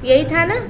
यही था ना।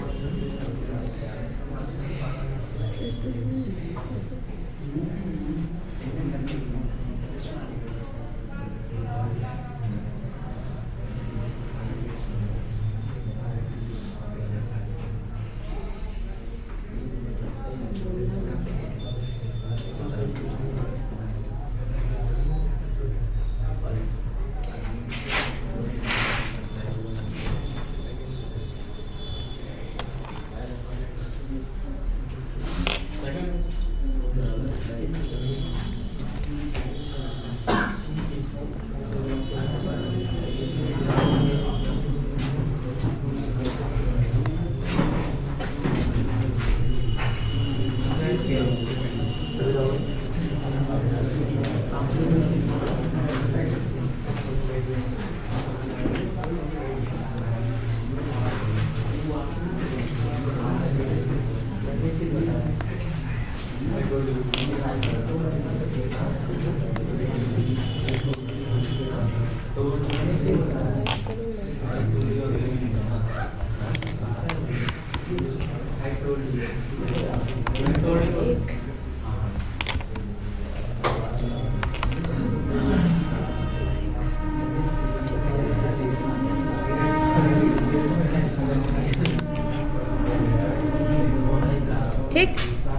ठीक,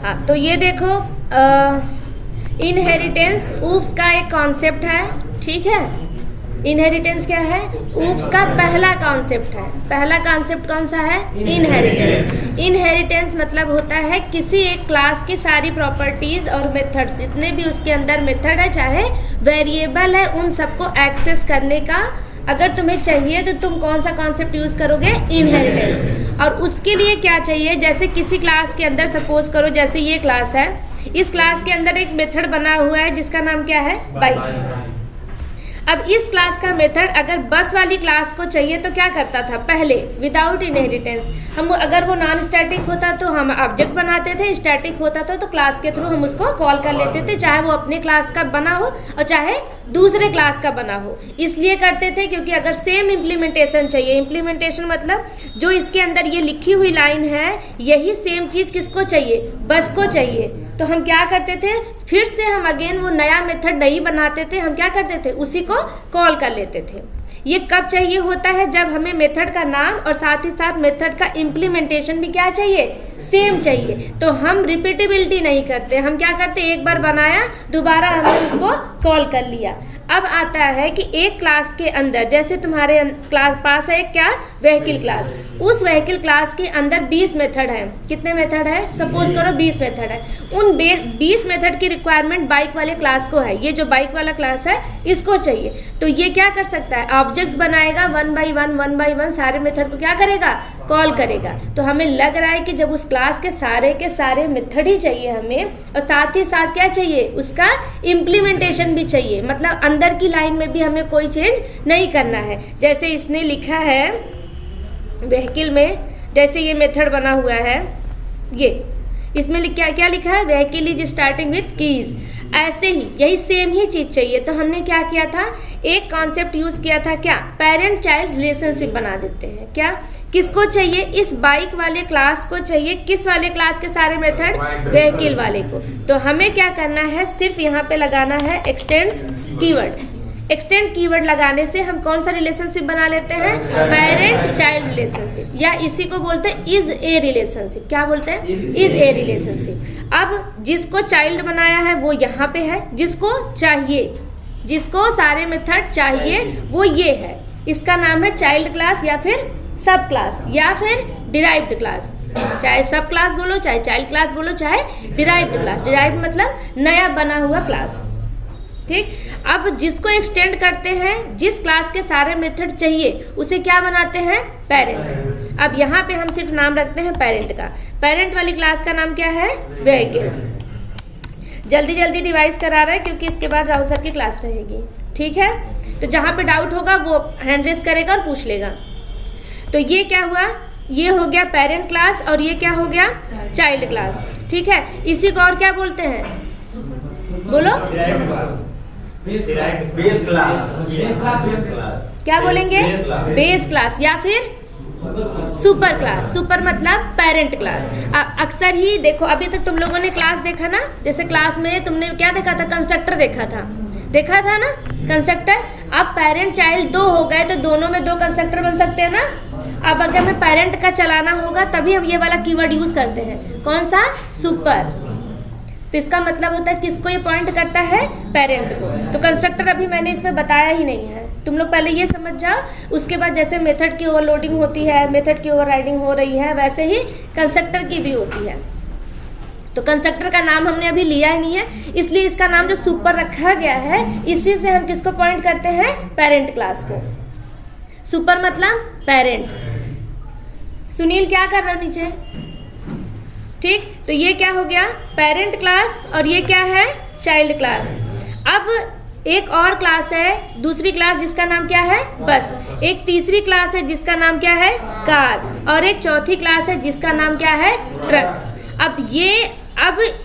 हाँ तो ये देखो इनहेरिटेंस ऊप्स का एक कॉन्सेप्ट है। ठीक है, इनहेरिटेंस क्या है? ऊप्स का पहला कॉन्सेप्ट है। पहला कॉन्सेप्ट कौन सा है? इनहेरिटेंस। इनहेरिटेंस मतलब होता है किसी एक क्लास की सारी प्रॉपर्टीज और मेथड्स, जितने भी उसके अंदर मेथड है चाहे वेरिएबल है, उन सबको एक्सेस करने का अगर तुम्हें चाहिए तो तुम कौन सा कॉन्सेप्ट यूज करोगे? इनहेरिटेंस। और उसके लिए क्या चाहिए? जैसे किसी क्लास के अंदर सपोज करो जैसे ये क्लास है, इस क्लास के अंदर एक मेथड बना हुआ है जिसका नाम क्या है? बाइक। अब इस क्लास का मेथड अगर बस वाली क्लास को चाहिए तो क्या करता था पहले? विदाउट इनहेरिटेंस हम, अगर वो नॉन स्टैटिक होता तो हम ऑब्जेक्ट बनाते थे, स्टैटिक होता था तो क्लास के थ्रू हम उसको कॉल कर लेते थे, चाहे वो अपने क्लास का बना हो और चाहे दूसरे क्लास का बना हो। इसलिए करते थे क्योंकि अगर सेम इम्प्लीमेंटेशन चाहिए, इम्प्लीमेंटेशन मतलब जो इसके अंदर ये लिखी हुई लाइन है यही सेम चीज किसको चाहिए? बस को चाहिए। तो हम क्या करते थे? फिर से हम अगेन वो नया मेथड नहीं बनाते थे, हम क्या करते थे? उसी को कॉल कर लेते थे। ये कब चाहिए होता है? जब हमें मेथड का नाम और साथ ही साथ मेथड का इम्प्लीमेंटेशन भी क्या चाहिए? सेम चाहिए। तो हम रिपीटेबिलिटी नहीं करते, हम क्या करते? एक बार बनाया दोबारा हमने उसको कॉल कर लिया। अब आता है कि एक क्लास के अंदर जैसे तुम्हारे क्लास पास है क्या? Vehicle class. उस व्हीकल क्लास के अंदर 20 मेथड है। कितने मेथड है? सपोज करो 20 मेथड है। उन 20 मेथड की रिक्वायरमेंट बाइक वाले क्लास को है। ये जो बाइक वाला क्लास है इसको चाहिए। तो ये क्या कर सकता है? ऑब्जेक्ट बनाएगा, 1 बाई 1 सारे मेथड को क्या करेगा? कॉल करेगा। तो हमें लग रहा है कि जब उस क्लास के सारे मेथड ही चाहिए हमें, और साथ ही साथ क्या चाहिए? उसका इम्प्लीमेंटेशन भी चाहिए, मतलब अंदर की लाइन में भी हमें कोई चेंज नहीं करना है। जैसे इसने लिखा है व्हीकल में, जैसे ये मेथड बना हुआ है, ये इसमें क्या लिखा है? Vehicle is starting with keys. ऐसे ही यही सेम ही चीज चाहिए। तो हमने क्या किया था? एक कॉन्सेप्ट यूज किया था, क्या? पेरेंट चाइल्ड रिलेशनशिप बना देते हैं। क्या किसको चाहिए? इस बाइक वाले क्लास को चाहिए। किस वाले क्लास के सारे मेथड? व्हीकल वाले को। तो हमें क्या करना है? सिर्फ यहाँ पे लगाना है एक्सटेंड्स कीवर्ड। एक्सटेंड कीवर्ड लगाने से हम कौन सा रिलेशनशिप बना लेते हैं? पेरेंट चाइल्ड रिलेशनशिप, या इसी को बोलते हैं इज ए रिलेशनशिप। क्या बोलते हैं? Is a relationship. अब जिसको चाइल्ड बनाया है वो यहाँ पे है, जिसको चाहिए, जिसको सारे मेथड चाहिए वो ये है। इसका नाम है चाइल्ड क्लास या फिर सब क्लास या फिर डिराइव्ड क्लास। चाहे सब क्लास बोलो, चाहे चाइल्ड क्लास बोलो, चाहे डिराइव्ड क्लास। डिराइव्ड मतलब नया बना हुआ क्लास। ठीक, अब जिसको एक्सटेंड करते हैं, जिस क्लास के सारे मेथड चाहिए उसे क्या बनाते हैं? पेरेंट। अब यहाँ पे हम सिर्फ नाम रखते हैं पेरेंट का। पेरेंट वाली क्लास का नाम क्या है? व्हीकल्स। जल्दी जल्दी रिवाइज करा रहा है क्योंकि इसके बाद राहुल सर की क्लास रहेगी। ठीक है, तो जहाँ पे डाउट होगा वो हैंड रेस करेगा और पूछ लेगा। तो ये क्या हुआ? ये हो गया पेरेंट क्लास और ये क्या हो गया? Child class. ठीक है, इसी को और क्या बोलते हैं? बोलो, बेस क्लास। क्या बोलेंगे? बेस क्लास या फिर सुपर क्लास। सुपर मतलब पेरेंट क्लास। अक्सर ही देखो, अभी तक तुम लोगों ने क्लास देखा ना, जैसे क्लास में तुमने क्या देखा था, कंस्ट्रक्टर देखा था ना कंस्ट्रक्टर। अब पेरेंट चाइल्ड दो हो गए तो दोनों में दो कंस्ट्रक्टर बन सकते हैं ना। अब अगर हमें पेरेंट का चलाना होगा तभी हम ये वाला कीवर्ड यूज करते हैं, कौन सा, सुपर। तो इसका मतलब होता है किसको ये पॉइंट करता है, पेरेंट को। तो कंस्ट्रक्टर अभी मैंने इसमें बताया ही नहीं है, तुम लोग पहले ये समझ जाओ। उसके बाद जैसे मेथड की ओवरलोडिंग होती है, मेथड की ओवरराइडिंग हो रही है, वैसे ही कंस्ट्रक्टर की भी होती है। तो कंस्ट्रक्टर का नाम हमने अभी लिया ही नहीं है, इसलिए इसका नाम जो सुपर रखा गया है, इसी से हम किसको पॉइंट करते हैं, पेरेंट क्लास को। सुपर मतलब पेरेंट। सुनील क्या कर रहे हो नीचे, ठीक। तो ये क्या हो गया, पेरेंट क्लास, और ये क्या है, चाइल्ड क्लास। अब एक और क्लास है, दूसरी क्लास जिसका नाम क्या है, बस। एक तीसरी क्लास है जिसका नाम क्या है, कार। और एक चौथी क्लास है जिसका नाम क्या है, ट्रक। अब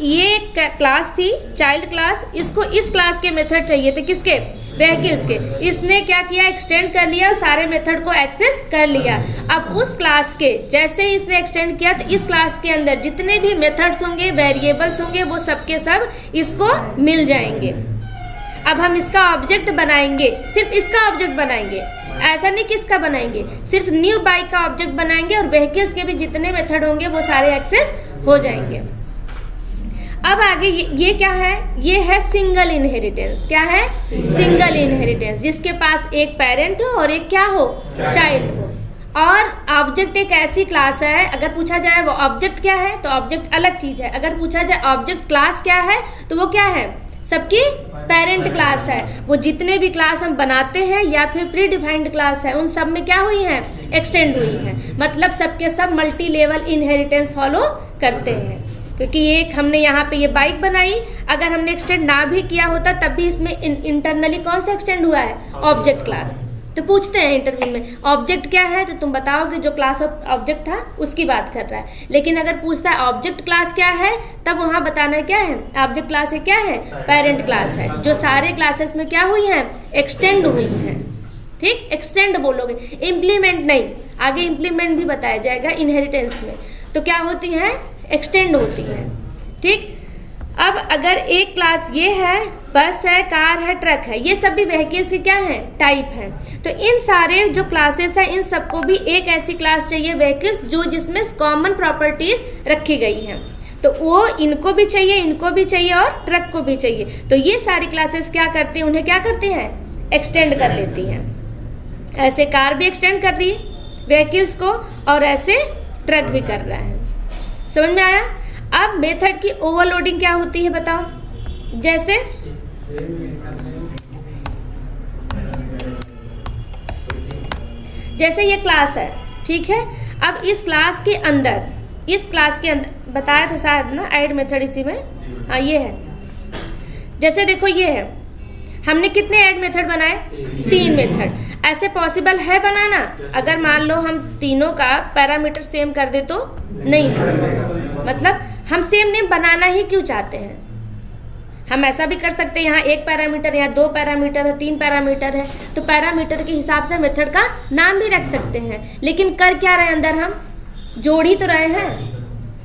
ये क्लास थी चाइल्ड क्लास, इसको इस क्लास के मेथड चाहिए थे, किसके, व्हीकल्स के। इसने क्या किया, एक्सटेंड कर लिया और सारे मेथड को एक्सेस कर लिया। अब उस क्लास के जैसे ही इसने एक्सटेंड किया, तो इस क्लास के अंदर जितने भी मेथड्स होंगे, वेरिएबल्स होंगे, वो सब के सब इसको मिल जाएंगे। अब हम इसका ऑब्जेक्ट बनाएंगे, सिर्फ इसका ऑब्जेक्ट बनाएंगे, ऐसा नहीं किसका बनाएंगे, सिर्फ न्यू बाइक का ऑब्जेक्ट बनाएंगे, और व्हीकल्स के भी जितने मेथड होंगे वो सारे एक्सेस हो जाएंगे। अब आगे ये क्या है, ये है सिंगल इनहेरिटेंस। क्या है, सिंगल इनहेरिटेंस, जिसके पास एक पेरेंट हो और एक क्या हो, चाइल्ड हो। और ऑब्जेक्ट एक ऐसी क्लास है, अगर पूछा जाए वो ऑब्जेक्ट क्या है, तो ऑब्जेक्ट अलग चीज है। अगर पूछा जाए ऑब्जेक्ट क्लास क्या है, तो वो क्या है, सबकी पेरेंट क्लास है। वो जितने भी क्लास हम बनाते हैं या फिर प्री डिफाइंड क्लास है, उन सब में क्या हुई है, एक्सटेंड हुई है। मतलब सबके सब मल्टी लेवल इनहेरिटेंस फॉलो करते हैं। क्योंकि एक हमने यहाँ पे ये बाइक बनाई, अगर हमने एक्सटेंड ना भी किया होता तब भी इसमें इंटरनली कौन सा एक्सटेंड हुआ है, ऑब्जेक्ट क्लास। तो पूछते हैं इंटरव्यू में ऑब्जेक्ट क्या है, तो तुम बताओगे जो क्लास ऑफ ऑब्जेक्ट था उसकी बात कर रहा है। लेकिन अगर पूछता है ऑब्जेक्ट क्लास क्या है, तब वहां बताना है क्या है, ऑब्जेक्ट क्लास है क्या है, पेरेंट क्लास है, जो सारे क्लासेस में क्या हुई है, एक्सटेंड हुई है। ठीक, एक्सटेंड बोलोगे, इम्प्लीमेंट नहीं, आगे इम्प्लीमेंट भी बताया जाएगा इनहेरिटेंस में। तो क्या होती है, एक्सटेंड होती है। ठीक, अब अगर एक क्लास ये है, बस है, कार है, ट्रक है, ये सब भी व्हीकल्स के क्या है, टाइप है। तो इन सारे जो क्लासेस है, इन सबको भी एक ऐसी क्लास चाहिए व्हीकल्स जो जिसमें कॉमन प्रॉपर्टीज रखी गई हैं। तो वो इनको भी चाहिए, इनको भी चाहिए और ट्रक को भी चाहिए। तो ये सारी क्लासेस क्या करती हैं, उन्हें क्या करती हैं, एक्सटेंड कर लेती हैं। ऐसे कार भी एक्सटेंड कर रही है व्हीकल्स को, और ऐसे ट्रक भी कर रहा है। समझ में आया। अब मेथड की ओवरलोडिंग क्या होती है बताओ। जैसे ये क्लास है, ठीक है। अब इस क्लास के अंदर बताया था शायद ना, ऐड मेथड इसी में, हाँ ये है। जैसे देखो ये है, हमने कितने ऐड मेथड बनाए, 3 मेथड। ऐसे पॉसिबल है बनाना, अगर मान लो हम तीनों का पैरामीटर सेम कर दे तो नहीं है। मतलब हम सेम नेम बनाना ही क्यों चाहते हैं, हम ऐसा भी कर सकते हैं, यहाँ 1 पैरामीटर, यहाँ 2 पैरामीटर है, 3 पैरामीटर है, तो पैरामीटर के हिसाब से मेथड का नाम भी रख सकते हैं। लेकिन कर क्या रहे हैं, अंदर हम जोड़ ही तो रहे हैं,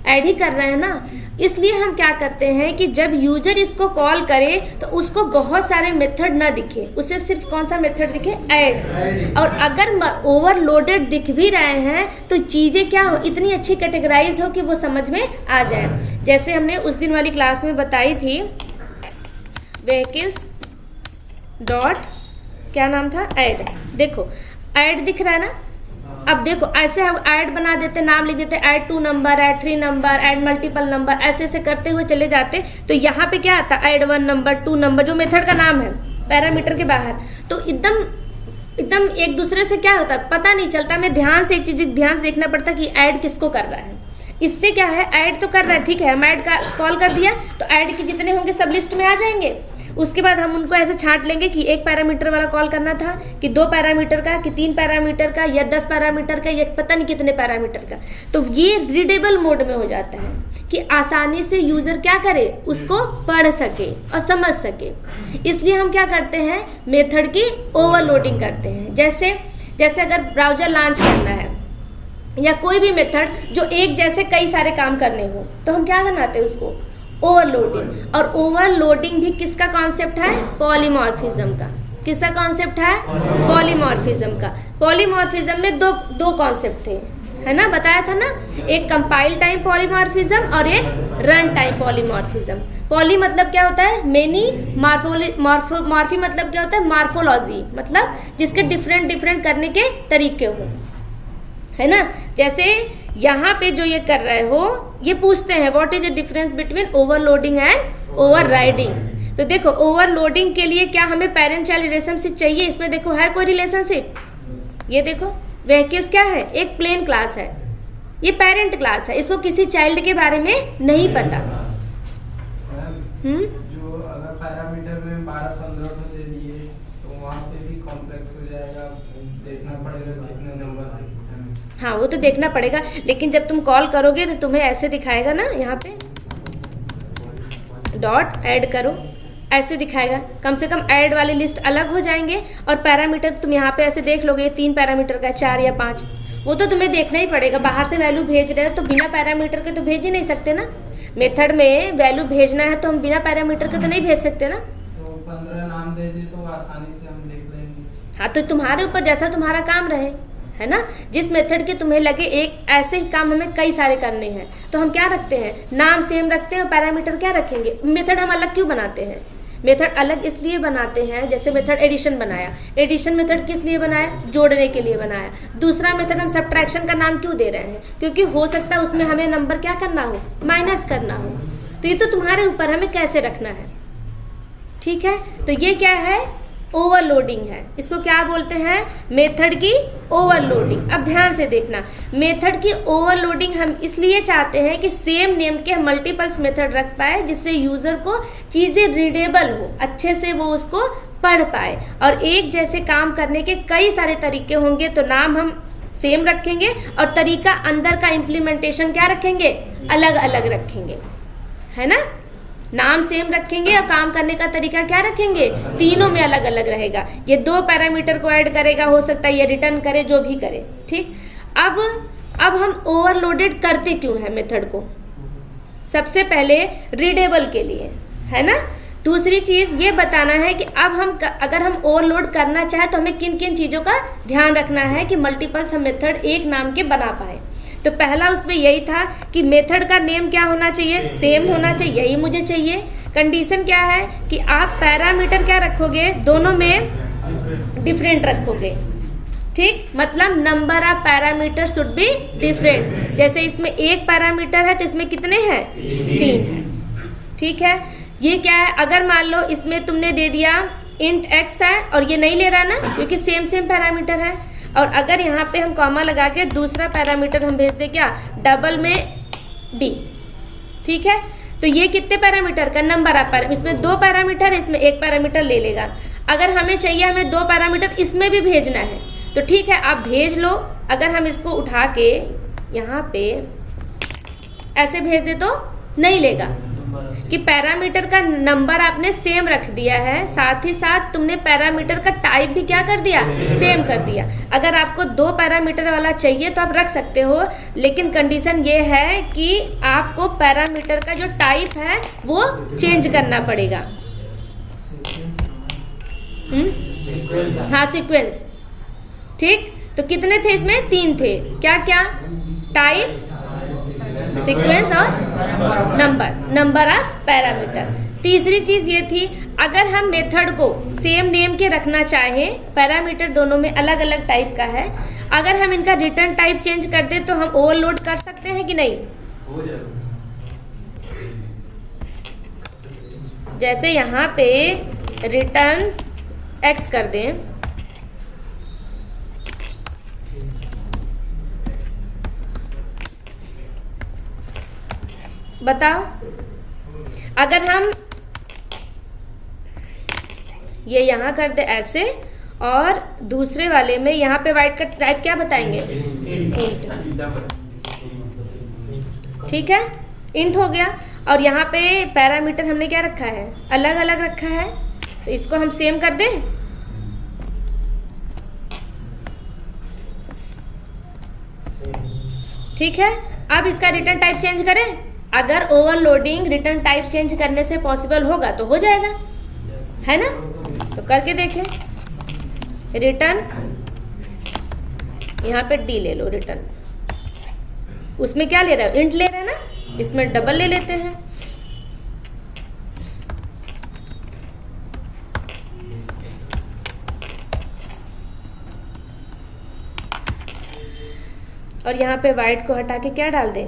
ऐड ही कर रहे हैं ना। इसलिए हम क्या करते हैं कि जब यूजर इसको कॉल करे तो उसको बहुत सारे मेथड ना दिखे, उसे सिर्फ कौन सा मेथड दिखे, ऐड। और अगर ओवरलोडेड दिख भी रहे हैं तो चीज़ें क्या हो, इतनी अच्छी कैटेगराइज हो कि वो समझ में आ जाए। जैसे हमने उस दिन वाली क्लास में बताई थी, व्हीकल्स डॉट क्या नाम था, ऐड। देखो ऐड दिख रहा है ना। अब देखो ऐसे हम ऐड बना देते, नाम लिख देते, add 2 number, add 3 number, add multiple number, ऐसे ऐसे करते हुए चले जाते। तो यहाँ पे क्या आता, ऐड 1 नंबर, 2 नंबर, जो मेथड का नाम है पैरामीटर के बाहर। तो एकदम एक दूसरे से क्या होता है पता नहीं चलता। हमें ध्यान से एक चीज ध्यान से देखना पड़ता कि ऐड किसको कर रहा है। इससे क्या है, ऐड तो कर रहा है, ठीक है, हम ऐड का कॉल कर दिया तो ऐड के जितने होंगे सब लिस्ट में आ जाएंगे। उसके बाद हम उनको ऐसे छांट लेंगे कि 1 पैरामीटर वाला कॉल करना था, कि 2 पैरामीटर का, कि 3 पैरामीटर का, या 10 पैरामीटर का, या पता नहीं कितने पैरामीटर का। तो ये रीडेबल मोड में हो जाता है कि आसानी से यूजर क्या करे, उसको पढ़ सके और समझ सके। इसलिए हम क्या करते हैं, मेथड की ओवरलोडिंग करते हैं। जैसे अगर ब्राउजर लॉन्च करना है, या कोई भी मेथड जो एक जैसे कई सारे काम करने हो तो हम क्या बनाते हैं उसको, ओवरलोडिंग। और ओवरलोडिंग भी किसका कॉन्सेप्ट है, पॉलीमॉर्फिज्म का। किसका कॉन्सेप्ट है, पॉलीमॉर्फिज्म का। पॉलीमॉर्फिज्म में दो कॉन्सेप्ट थे, है ना, बताया था ना, एक कंपाइल टाइम पॉलीमॉर्फिज्म और एक रन टाइम पॉलीमॉर्फिज्म। पॉली मतलब क्या होता है, मेनी, मॉर्फी मतलब क्या होता है, मॉर्फोलॉजी, मतलब जिसके डिफरेंट करने के तरीके हो, है ना। जैसे यहाँ पे जो ये कर रहे हो, ये पूछते हैं what is the difference between overloading and overriding. तो देखो ओवरलोडिंग के लिए क्या हमें पेरेंट चाइल्ड रिलेशनशिप चाहिए, इसमें देखो है कोई रिलेशनशिप, ये देखो वेहिकल्स क्या है, एक प्लेन क्लास है, ये पेरेंट क्लास है, इसको किसी चाइल्ड के बारे में नहीं पता। जो अगर पैरामीटर में 12-15 दे दिए तो वहाँ पे भी कॉम्प्लेक्स हो जाएगा, देखना पड़ेगा कितने नंबर है। हाँ वो तो देखना पड़ेगा, लेकिन जब तुम कॉल करोगे तो तुम्हें ऐसे दिखाएगा ना, यहाँ पे डॉट ऐड करो, ऐसे दिखाएगा। कम से कम ऐड वाली लिस्ट अलग हो जाएंगे और पैरामीटर तुम यहाँ पे ऐसे देख लोगे, 3 पैरामीटर का, 4 या 5, वो तो तुम्हें देखना ही पड़ेगा। बाहर से वैल्यू भेज रहे हो तो बिना पैरामीटर के तो भेज ही नहीं सकते ना। मेथड में वैल्यू भेजना है तो हम बिना पैरामीटर के तो नहीं भेज सकते ना। तो 15 नाम दे दे तो आसानी से हम देख लेंगे। हाँ तो तुम्हारे ऊपर जैसा तुम्हारा काम रहे, है ना। जिस मेथड के तुम्हें लगे एक ऐसे ही काम हमें कई सारे करने हैं तो हम क्या रखते हैं, नाम सेम रखते हैं और पैरामीटर क्या रखेंगे। मेथड हम अलग क्यों बनाते हैं, मेथड अलग इसलिए बनाते हैं, जैसे मेथड एडिशन बनाया, एडिशन मेथड किस लिए बनाया, जोड़ने के लिए बनाया। दूसरा मेथड हम सब्ट्रैक्शन का नाम क्यों दे रहे हैं, क्योंकि हो सकता है उसमें हमें नंबर क्या करना हो, माइनस करना हो। तो ये तो तुम्हारे ऊपर हमें कैसे रखना है, ठीक है। तो ये क्या है, ओवरलोडिंग है। इसको क्या बोलते हैं, मेथड की ओवरलोडिंग। अब ध्यान से देखना, मेथड की ओवरलोडिंग हम इसलिए चाहते हैं कि सेम नेम के मल्टीपल्स मेथड रख पाए, जिससे यूजर को चीजें रीडेबल हो, अच्छे से वो उसको पढ़ पाए। और एक जैसे काम करने के कई सारे तरीके होंगे तो नाम हम सेम रखेंगे और तरीका अंदर का इम्प्लीमेंटेशन क्या रखेंगे, अलग अलग रखेंगे, है ना। नाम सेम रखेंगे और काम करने का तरीका क्या रखेंगे, तीनों में अलग अलग रहेगा। ये 2 पैरामीटर को ऐड करेगा, हो सकता है ये रिटर्न करे, जो भी करे, ठीक। अब हम ओवरलोडेड करते क्यों है मेथड को, सबसे पहले रीडेबल के लिए, है ना। दूसरी चीज ये बताना है कि अब हम अगर हम ओवरलोड करना चाहे तो हमें किन किन चीजों का ध्यान रखना है कि मल्टीपल्स हम मेथड एक नाम के बना पाए। तो पहला उसमें यही था कि मेथड का नेम क्या होना चाहिए, सेम होना चाहिए, यही मुझे चाहिए। कंडीशन क्या है कि आप पैरामीटर क्या रखोगे, दोनों में डिफरेंट रखोगे, ठीक। मतलब number of parameter should be different. जैसे इसमें 1 पैरामीटर है तो इसमें कितने हैं, 3 है, ठीक है। ये क्या है, अगर मान लो इसमें तुमने दे दिया इंट x है और ये नहीं ले रहा ना, क्योंकि सेम पैरामीटर है। और अगर यहाँ पे हम कॉमा लगा के दूसरा पैरामीटर हम भेज दे क्या, डबल में d, ठीक है। तो ये कितने पैरामीटर का, नंबर ऑफ पैरामीटर, इसमें 2 पैरामीटर, इसमें 1 पैरामीटर ले लेगा। अगर हमें चाहिए, हमें 2 पैरामीटर इसमें भी भेजना है तो ठीक है, आप भेज लो। अगर हम इसको उठा के यहाँ पे ऐसे भेज दे तो नहीं लेगा, कि पैरामीटर का नंबर आपने सेम रख दिया है, साथ ही साथ तुमने पैरामीटर का टाइप भी क्या कर दिया, सेम कर दिया। अगर आपको 2 पैरामीटर वाला चाहिए तो आप रख सकते हो, लेकिन कंडीशन ये है कि आपको पैरामीटर का जो टाइप है वो चेंज करना पड़ेगा। हाँ सीक्वेंस, ठीक। तो कितने थे इसमें, 3 थे, क्या क्या, टाइप, सीक्वेंस और नंबर ऑफ पैरामीटर। तीसरी चीज ये थी, अगर हम मेथड को सेम नेम के रखना चाहें, पैरामीटर दोनों में अलग अलग टाइप का है, अगर हम इनका रिटर्न टाइप चेंज कर दे तो हम ओवरलोड कर सकते हैं कि नहीं। जैसे यहाँ पे रिटर्न x कर दें, बताओ, अगर हम ये यहाँ कर दे ऐसे और दूसरे वाले में यहाँ पे वाइट का टाइप क्या बताएंगे, इंट, ठीक है, इंट हो गया। और यहाँ पे पैरामीटर हमने क्या रखा है, अलग अलग रखा है, तो इसको हम सेम कर दें। ठीक है, अब इसका रिटर्न टाइप चेंज करें। अगर ओवरलोडिंग रिटर्न टाइप चेंज करने से पॉसिबल होगा तो हो जाएगा, है ना। तो करके देखें। रिटर्न यहाँ पे डी ले लो, रिटर्न उसमें क्या ले रहे हो, इंट ले रहे हैं ना, इसमें डबल ले लेते हैं। और यहाँ पे वाइट को हटा के क्या डाल दें,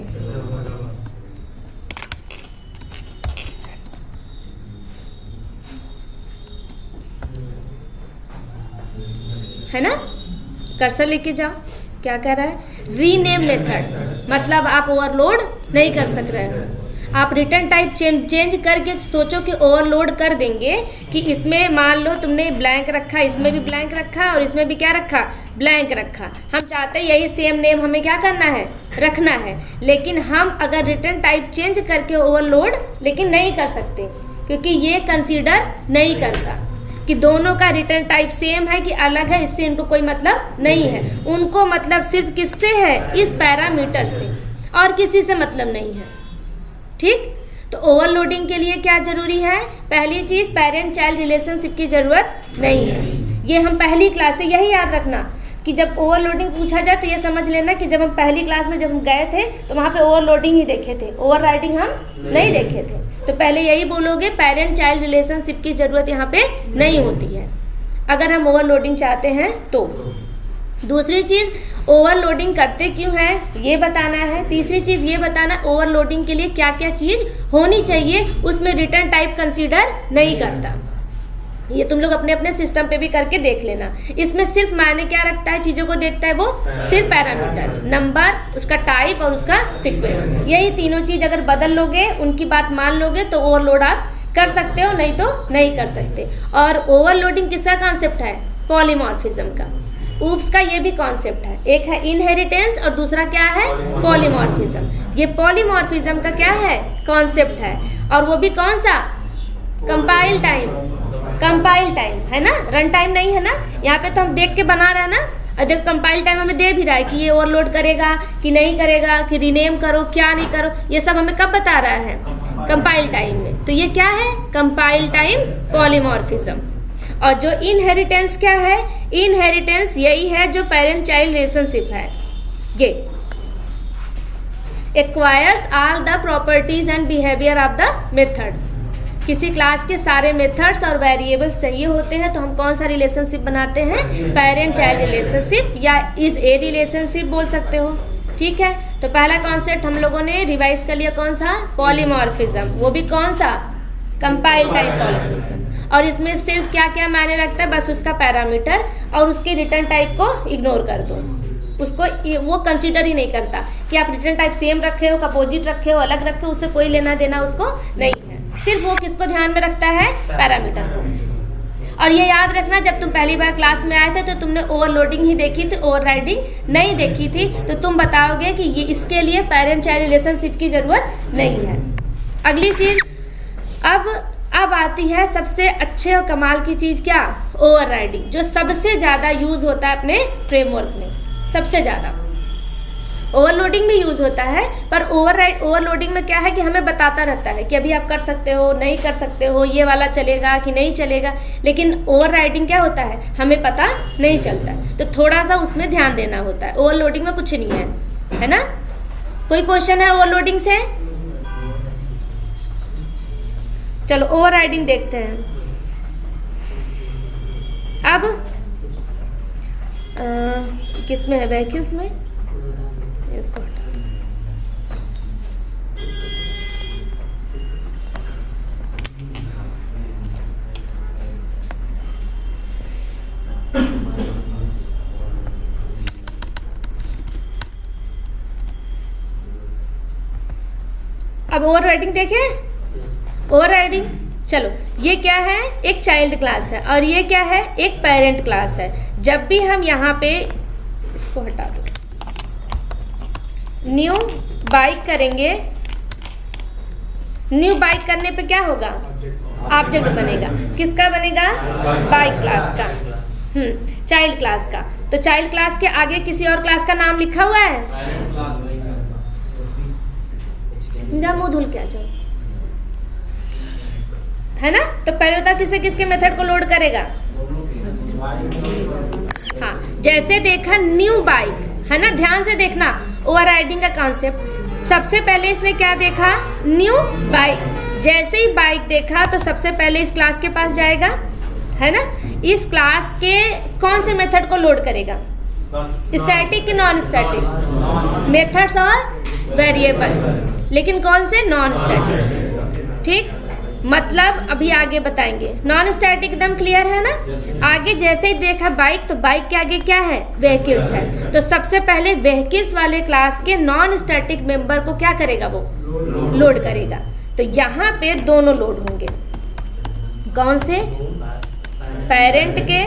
है ना। कर्सर लेके जाओ, क्या कह रहा है, रीनेम मेथड, मतलब आप ओवरलोड नहीं कर सक रहे हो। आप रिटर्न टाइप चेंज करके सोचो कि ओवरलोड कर देंगे, कि इसमें मान लो तुमने ब्लैंक रखा, इसमें भी ब्लैंक रखा और इसमें भी क्या रखा, ब्लैंक रखा। हम चाहते हैं यही सेम नेम हमें क्या करना है, रखना है। लेकिन हम अगर रिटर्न टाइप चेंज करके ओवरलोड लेकिन नहीं कर सकते, क्योंकि ये कंसीडर नहीं करता कि दोनों का रिटर्न टाइप सेम है कि अलग है, इससे इनको कोई मतलब नहीं है। उनको मतलब सिर्फ किससे है, इस पैरामीटर से, और किसी से मतलब नहीं है। ठीक, तो ओवरलोडिंग के लिए क्या जरूरी है, पहली चीज पेरेंट चाइल्ड रिलेशनशिप की जरूरत नहीं है। ये हम पहली क्लास से यही याद रखना कि जब ओवरलोडिंग पूछा जाए तो ये समझ लेना कि जब हम पहली क्लास में जब हम गए थे तो वहाँ पे ओवरलोडिंग ही देखे थे, ओवरराइडिंग हम नहीं देखे थे। तो पहले यही बोलोगे, पेरेंट चाइल्ड रिलेशनशिप की जरूरत यहाँ पे नहीं होती है अगर हम ओवरलोडिंग चाहते हैं तो। दूसरी चीज, ओवरलोडिंग करते क्यों है ये बताना है। तीसरी चीज ये बताना, ओवरलोडिंग के लिए क्या क्या चीज होनी चाहिए, उसमें रिटर्न टाइप कंसीडर नहीं करता। ये तुम लोग अपने अपने सिस्टम पे भी करके देख लेना। इसमें सिर्फ मायने क्या रखता है, चीजों को देखता है वो सिर्फ पैरामीटर, नंबर, उसका टाइप और उसका सीक्वेंस। यही तीनों चीज अगर बदल लोगे, उनकी बात मान लोगे तो ओवरलोड आप कर सकते हो, नहीं तो नहीं कर सकते। और ओवरलोडिंग किसका कॉन्सेप्ट है, पॉलीमॉर्फिज्म का। ऊप्स का ये भी कॉन्सेप्ट है, एक है इनहेरिटेंस और दूसरा क्या है, पॉलीमॉर्फिज्म। ये पॉलीमॉर्फिज्म का क्या है, कॉन्सेप्ट है। और वो भी कौन सा, कंपाइल टाइम, कंपाइल टाइम है ना, रन टाइम नहीं है ना। यहाँ पे तो हम देख के बना रहे हैं ना, और जब कंपाइल टाइम हमें दे भी रहा है कि ये ओवरलोड करेगा कि नहीं करेगा, कि रीनेम करो क्या नहीं करो, ये सब हमें कब बता रहा है, कंपाइल टाइम में। तो ये क्या है, कंपाइल टाइम पॉलीमॉर्फिज्म। और जो इनहेरिटेंस क्या है, इनहेरिटेंस यही है जो पेरेंट चाइल्ड रिलेशनशिप है। ये acquires all the properties and behaviour of the method. किसी क्लास के सारे मेथड्स और वेरिएबल्स चाहिए होते हैं तो हम कौन सा रिलेशनशिप बनाते हैं, पेरेंट चाइल्ड रिलेशनशिप या इज ए रिलेशनशिप बोल सकते हो। ठीक है, तो पहला कॉन्सेप्ट हम लोगों ने रिवाइज कर लिया, कौन सा, पॉलीमॉर्फिज्म, वो भी कौन सा, कंपाइल टाइप पॉलीमॉर्फिज्म। और इसमें सिर्फ क्या क्या मायने रखता है, बस उसका पैरामीटर और उसके रिटर्न टाइप को इग्नोर कर दो, उसको वो कंसीडर ही नहीं करता कि आप रिटर्न टाइप सेम रखे हो, अपोजिट रखे हो, अलग रखे हो, उससे कोई लेना देना उसको नहीं है। सिर्फ वो किसको ध्यान में रखता है, पैरामीटर को। और ये याद रखना, जब तुम पहली बार क्लास में आए थे तो तुमने ओवरलोडिंग ही देखी थी, ओवरराइडिंग नहीं देखी थी, तो तुम बताओगे कि ये इसके लिए पेरेंट चाइल्ड रिलेशनशिप की जरूरत नहीं है। अगली चीज अब आती है सबसे अच्छे और कमाल की चीज, क्या, ओवरराइडिंग, जो सबसे ज्यादा यूज होता है अपने फ्रेमवर्क में, सबसे ज्यादा। ओवरलोडिंग में यूज होता है, पर ओवरलोडिंग में क्या है कि हमें बताता रहता है कि अभी आप कर सकते हो, नहीं कर सकते हो, ये वाला चलेगा कि नहीं चलेगा। लेकिन ओवरराइडिंग क्या होता है, हमें पता नहीं चलता, तो थोड़ा सा उसमें ध्यान देना होता है। ओवरलोडिंग में कुछ नहीं है ना। कोई क्वेश्चन है ओवरलोडिंग से? चलो ओवरराइडिंग देखते हैं। अब किस में है, व्हीकल्स में, इसको हटा दो। अब ओवरराइडिंग देखें, ओवरराइडिंग, चलो ये क्या है, एक चाइल्ड क्लास है और ये क्या है, एक पेरेंट क्लास है। जब भी हम यहाँ पे इसको हटा दो, न्यू बाइक करेंगे, न्यू बाइक करने पे क्या होगा, ऑब्जेक्ट बनेगा, किसका बनेगा, बाइक क्लास का, चाइल्ड क्लास का। तो चाइल्ड क्लास के आगे किसी और क्लास का नाम लिखा हुआ है, जा मुंह धुल के आ जाओ, है ना। तो पहले बता किससे किसके मेथड को लोड करेगा। हाँ, जैसे देखा न्यू बाइक, है ना, ध्यान से देखना ओवरराइडिंग का कॉन्सेप्ट। सबसे पहले इसने क्या देखा, न्यू बाइक। जैसे ही बाइक देखा तो सबसे पहले इस क्लास के पास जाएगा, है ना। इस क्लास के कौन से मेथड को लोड करेगा, स्टैटिक कि नॉन स्टैटिक, मेथड्स और वेरिएबल, लेकिन कौन से, नॉन स्टैटिक। ठीक, मतलब अभी आगे बताएंगे। नॉन स्टैटिक एकदम क्लियर है ना। आगे जैसे ही देखा बाइक, तो बाइक के आगे क्या है, व्हीकल्स है। तो सबसे पहले व्हीकल्स वाले क्लास के नॉन स्टैटिक मेंबर को क्या करेगा, वो लोड करेगा। तो यहाँ पे दोनों लोड होंगे, कौन से, पेरेंट के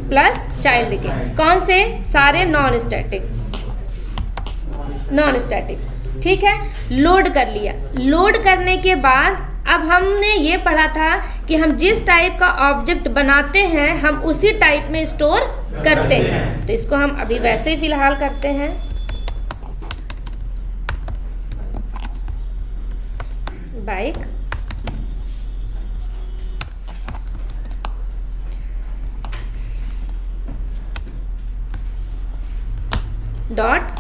प्लस चाइल्ड के। कौन से, सारे नॉन स्टैटिक, नॉन स्टैटिक। ठीक है, लोड कर लिया। लोड करने के बाद अब हमने ये पढ़ा था कि हम जिस टाइप का ऑब्जेक्ट बनाते हैं हम उसी टाइप में स्टोर करते हैं। तो इसको हम अभी वैसे ही फिलहाल करते हैं। Bike, dot.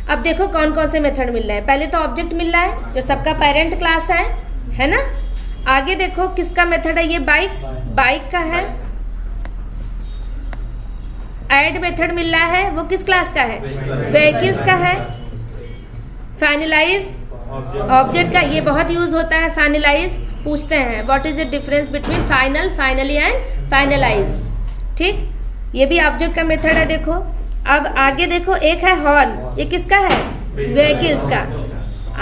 अब देखो कौन कौन से मेथड मिल रहे हैं। पहले तो ऑब्जेक्ट मिल रहा है जो सबका पेरेंट क्लास है ना। आगे देखो किसका मेथड है, ये बाइक, बाइक का है। ऐड मेथड मिल रहा है, वो किस क्लास का है, व्हीकल्स का है। फाइनलाइज ऑब्जेक्ट का, ये बहुत यूज होता है। फाइनलाइज पूछते हैं what is the difference between final, finally and finalise. ठीक, ये भी ऑब्जेक्ट का मेथड है। देखो अब आगे देखो, एक है हॉर्न, ये किसका है, व्हीकल्स का।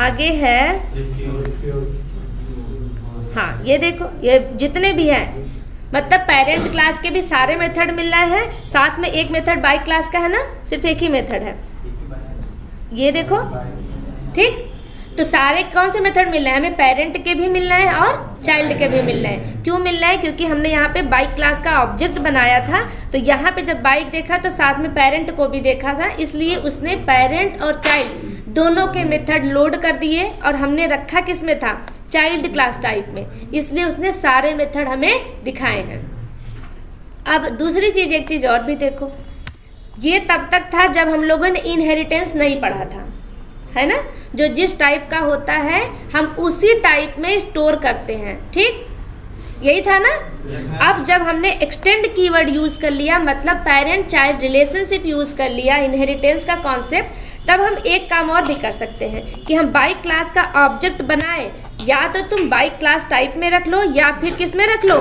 आगे है, हाँ ये देखो, ये जितने भी हैं, मतलब पेरेंट क्लास के भी सारे मेथड मिल रहे हैं। साथ में एक मेथड बाइक क्लास का है ना, सिर्फ एक ही मेथड है, ये देखो। ठीक, तो सारे कौन से मेथड मिल रहे हैं हमें, पेरेंट के भी मिल रहे हैं और चाइल्ड के भी मिल रहे हैं। क्यों मिल रहा है, क्योंकि हमने यहाँ पे बाइक क्लास का ऑब्जेक्ट बनाया था। तो यहाँ पे जब बाइक देखा तो साथ में पेरेंट को भी देखा था, इसलिए उसने पेरेंट और चाइल्ड दोनों के मेथड लोड कर दिए। और हमने रखा किस में था, चाइल्ड क्लास टाइप में, इसलिए उसने सारे मेथड हमें दिखाए हैं। अब दूसरी चीज, एक चीज और भी देखो, ये तब तक था जब हम लोगों ने इनहेरिटेंस नहीं पढ़ा था, है ना। जो जिस टाइप का होता है हम उसी टाइप में स्टोर करते हैं। ठीक, यही था ना। अब जब हमने एक्सटेंड कीवर्ड यूज कर लिया, मतलब पेरेंट चाइल्ड रिलेशनशिप यूज कर लिया, इनहेरिटेंस का कॉन्सेप्ट, तब हम एक काम और भी कर सकते हैं कि हम बाइक क्लास का ऑब्जेक्ट बनाए। या तो तुम बाइक क्लास टाइप में रख लो या फिर किस में रख लो,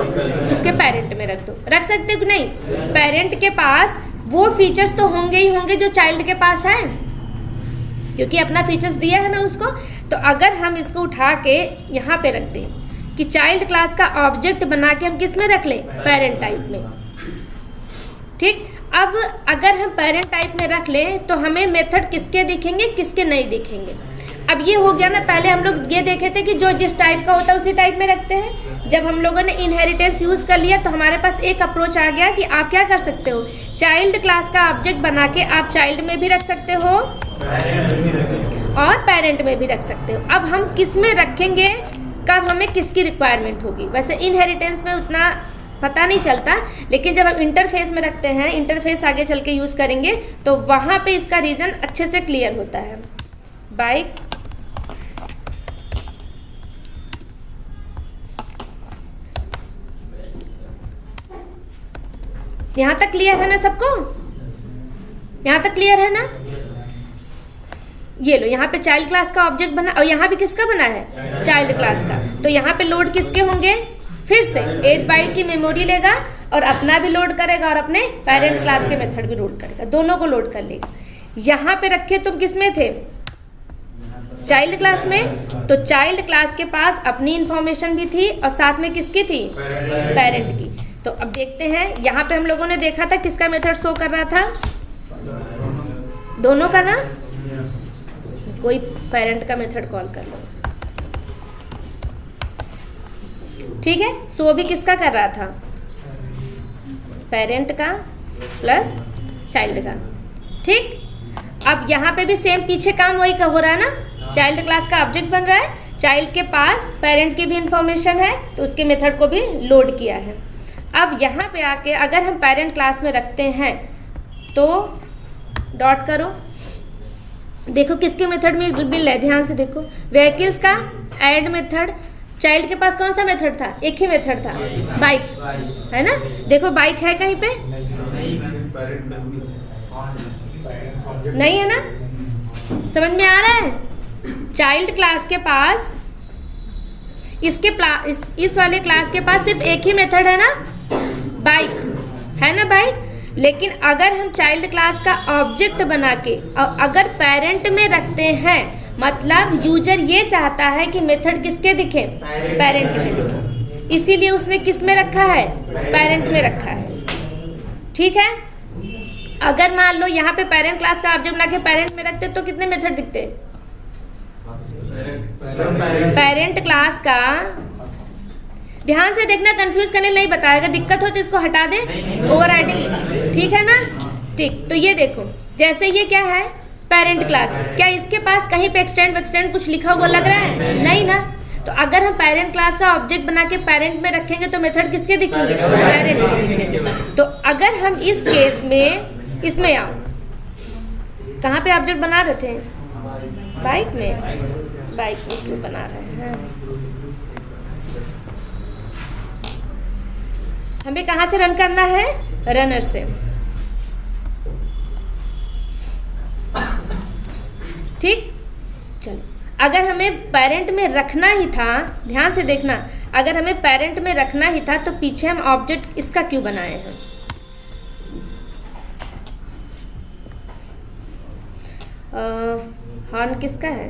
उसके पेरेंट में रख दो। रख सकते हो कि नहीं, पेरेंट के पास वो फीचर्स तो होंगे ही होंगे जो चाइल्ड के पास है, क्योंकि अपना फीचर्स दिया है ना उसको। तो अगर हम इसको उठा के यहाँ पे रख दें कि चाइल्ड क्लास का ऑब्जेक्ट बना के हम किस में रख लें, पेरेंट टाइप में। ठीक, अब अगर हम पेरेंट टाइप में रख लें तो हमें मेथड किसके दिखेंगे, किसके नहीं दिखेंगे। अब ये हो गया ना, पहले हम लोग ये देखे थे कि जो जिस टाइप का होता है उसी टाइप में रखते हैं। जब हम लोगों ने इनहेरिटेंस यूज कर लिया तो हमारे पास एक अप्रोच आ गया कि आप क्या कर सकते हो, चाइल्ड क्लास का ऑब्जेक्ट बना के आप चाइल्ड में भी रख सकते हो और पेरेंट में भी रख सकते हो। अब हम किस में रखेंगे, कब हमें किसकी रिक्वायरमेंट होगी। वैसे इनहेरिटेंस में उतना पता नहीं चलता, लेकिन जब हम इंटरफेस में रखते हैं, इंटरफेस आगे चल के यूज करेंगे तो वहां पे इसका रीजन अच्छे से क्लियर होता है। बाइक यहाँ तक क्लियर है ना सबको, यहाँ तक क्लियर है ना। ये लो, यहाँ पे चाइल्ड क्लास का ऑब्जेक्ट बना और यहाँ भी किसका बना है, चाइल्ड क्लास का। तो यहाँ पे लोड किसके होंगे, फिर से 8 बाइट की मेमोरी लेगा और अपना भी लोड करेगा और अपने पेरेंट क्लास के मेथड भी लोड करेगा, दोनों को लोड कर लेगा। यहाँ पे रखे तुम किस में थे, चाइल्ड क्लास में। तो चाइल्ड क्लास के पास अपनी इंफॉर्मेशन भी थी और साथ में किसकी थी, पेरेंट की। तो अब देखते हैं, यहाँ पे हम लोगों ने देखा था किसका मेथड शो कर रहा था, दोनों का ना। कोई पेरेंट का मेथड कॉल कर लो, ठीक है। सो भी किसका कर रहा था, पेरेंट का प्लस चाइल्ड का। ठीक, अब यहाँ पे भी सेम पीछे काम वही का हो रहा है ना, चाइल्ड क्लास का ऑब्जेक्ट बन रहा है, चाइल्ड के पास पेरेंट की भी इंफॉर्मेशन है तो उसके मेथड को भी लोड किया है। अब यहाँ पे आके अगर हम पेरेंट क्लास में रखते हैं तो डॉट करो, देखो किसके मेथड में मिल है, ध्यान से देखो, व्हीकल्स का ऐड मेथड। चाइल्ड के पास कौन सा मेथड था, एक ही मेथड था, बाइक है ना। देखो बाइक है कहीं पे, नहीं है ना, समझ में आ रहा है। चाइल्ड क्लास के पास इस वाले क्लास के पास सिर्फ एक ही मेथड है ना, बाइक है ना, बाइक। लेकिन अगर हम चाइल्ड क्लास का ऑब्जेक्ट बना के अगर पेरेंट में रखते हैं, मतलब यूजर ये चाहता है कि मेथड किसके दिखे, पेरेंट में दिखे, इसीलिए उसने किस में रखा है, पेरेंट में रखा है। ठीक है, अगर मान लो यहाँ पे पेरेंट क्लास का ऑब्जेक्ट बना के पेरेंट में रखते तो कितने मेथड दिखते, पेरेंट क्लास का, ध्यान से देखना, कंफ्यूज करने नहीं बताया, अगर दिक्कत हो तो इसको हटा दे, ओवरराइडिंग, ठीक है ना। ठीक, तो ये देखो जैसे ये क्या है, पेरेंट क्लास, क्या इसके पास कहीं पे एक्सटेंड कुछ लिखा हुआ लग रहा है, नहीं ना। तो अगर हम पेरेंट क्लास का ऑब्जेक्ट बना के पेरेंट में रखेंगे तो मेथड किसके दिखेंगे, पेरेंट के दिखेंगे। तो अगर हम इस केस में इसमें आओ, कहाँ पे ऑब्जेक्ट बना रहे थे, बाइक में, बाइक में क्यों बना रहे हैं, हमें कहाँ से रन करना है, रनर से। ठीक, चलो, अगर हमें पेरेंट में रखना ही था, ध्यान से देखना, अगर हमें पेरेंट में रखना ही था तो पीछे हम ऑब्जेक्ट इसका क्यों बनाए हैं, हॉर्न किसका है,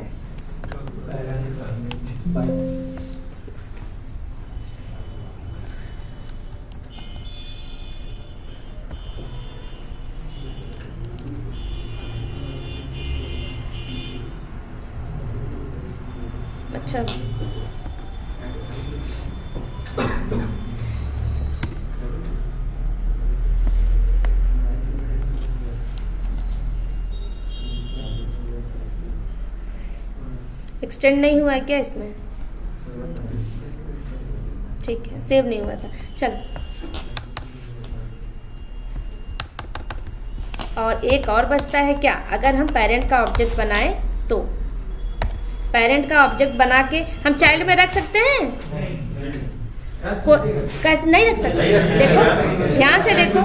अच्छा, एक्सटेंड नहीं हुआ है क्या इसमें, ठीक है, सेव नहीं हुआ था, चलो। और एक और बचता है क्या, अगर हम पेरेंट का ऑब्जेक्ट बनाए तो पेरेंट का ऑब्जेक्ट बना के हम चाइल्ड में रख सकते हैं, कैसे नहीं रख सकते, देखो ध्यान से देखो,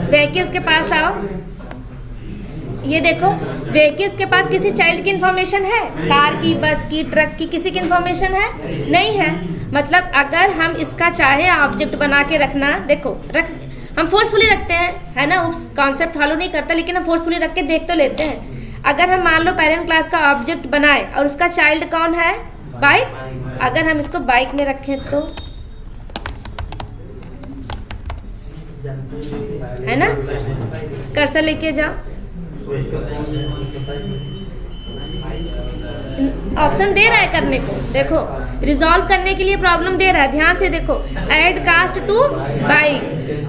व्हीकल्स के पास आओ, ये देखो व्हीकल्स के पास किसी चाइल्ड की इंफॉर्मेशन है, कार की, बस की, ट्रक की, किसी की इंफॉर्मेशन है, नहीं है। मतलब अगर हम इसका चाहे ऑब्जेक्ट बना के रखना, देखो रख, हम फोर्सफुली रखते हैं, है ना, उस कॉन्सेप्ट फॉलो नहीं करता, लेकिन हम फोर्सफुली रख के देख तो लेते हैं। अगर हम मान लो पेरेंट क्लास का ऑब्जेक्ट बनाए और उसका चाइल्ड कौन है, बाइक, अगर हम इसको बाइक में रखें तो, है ना, कर्सर लेके जाओ, ऑप्शन दे रहा है करने को, देखो रिजॉल्व करने के लिए प्रॉब्लम दे रहा है, ध्यान से देखो, add cast to bike,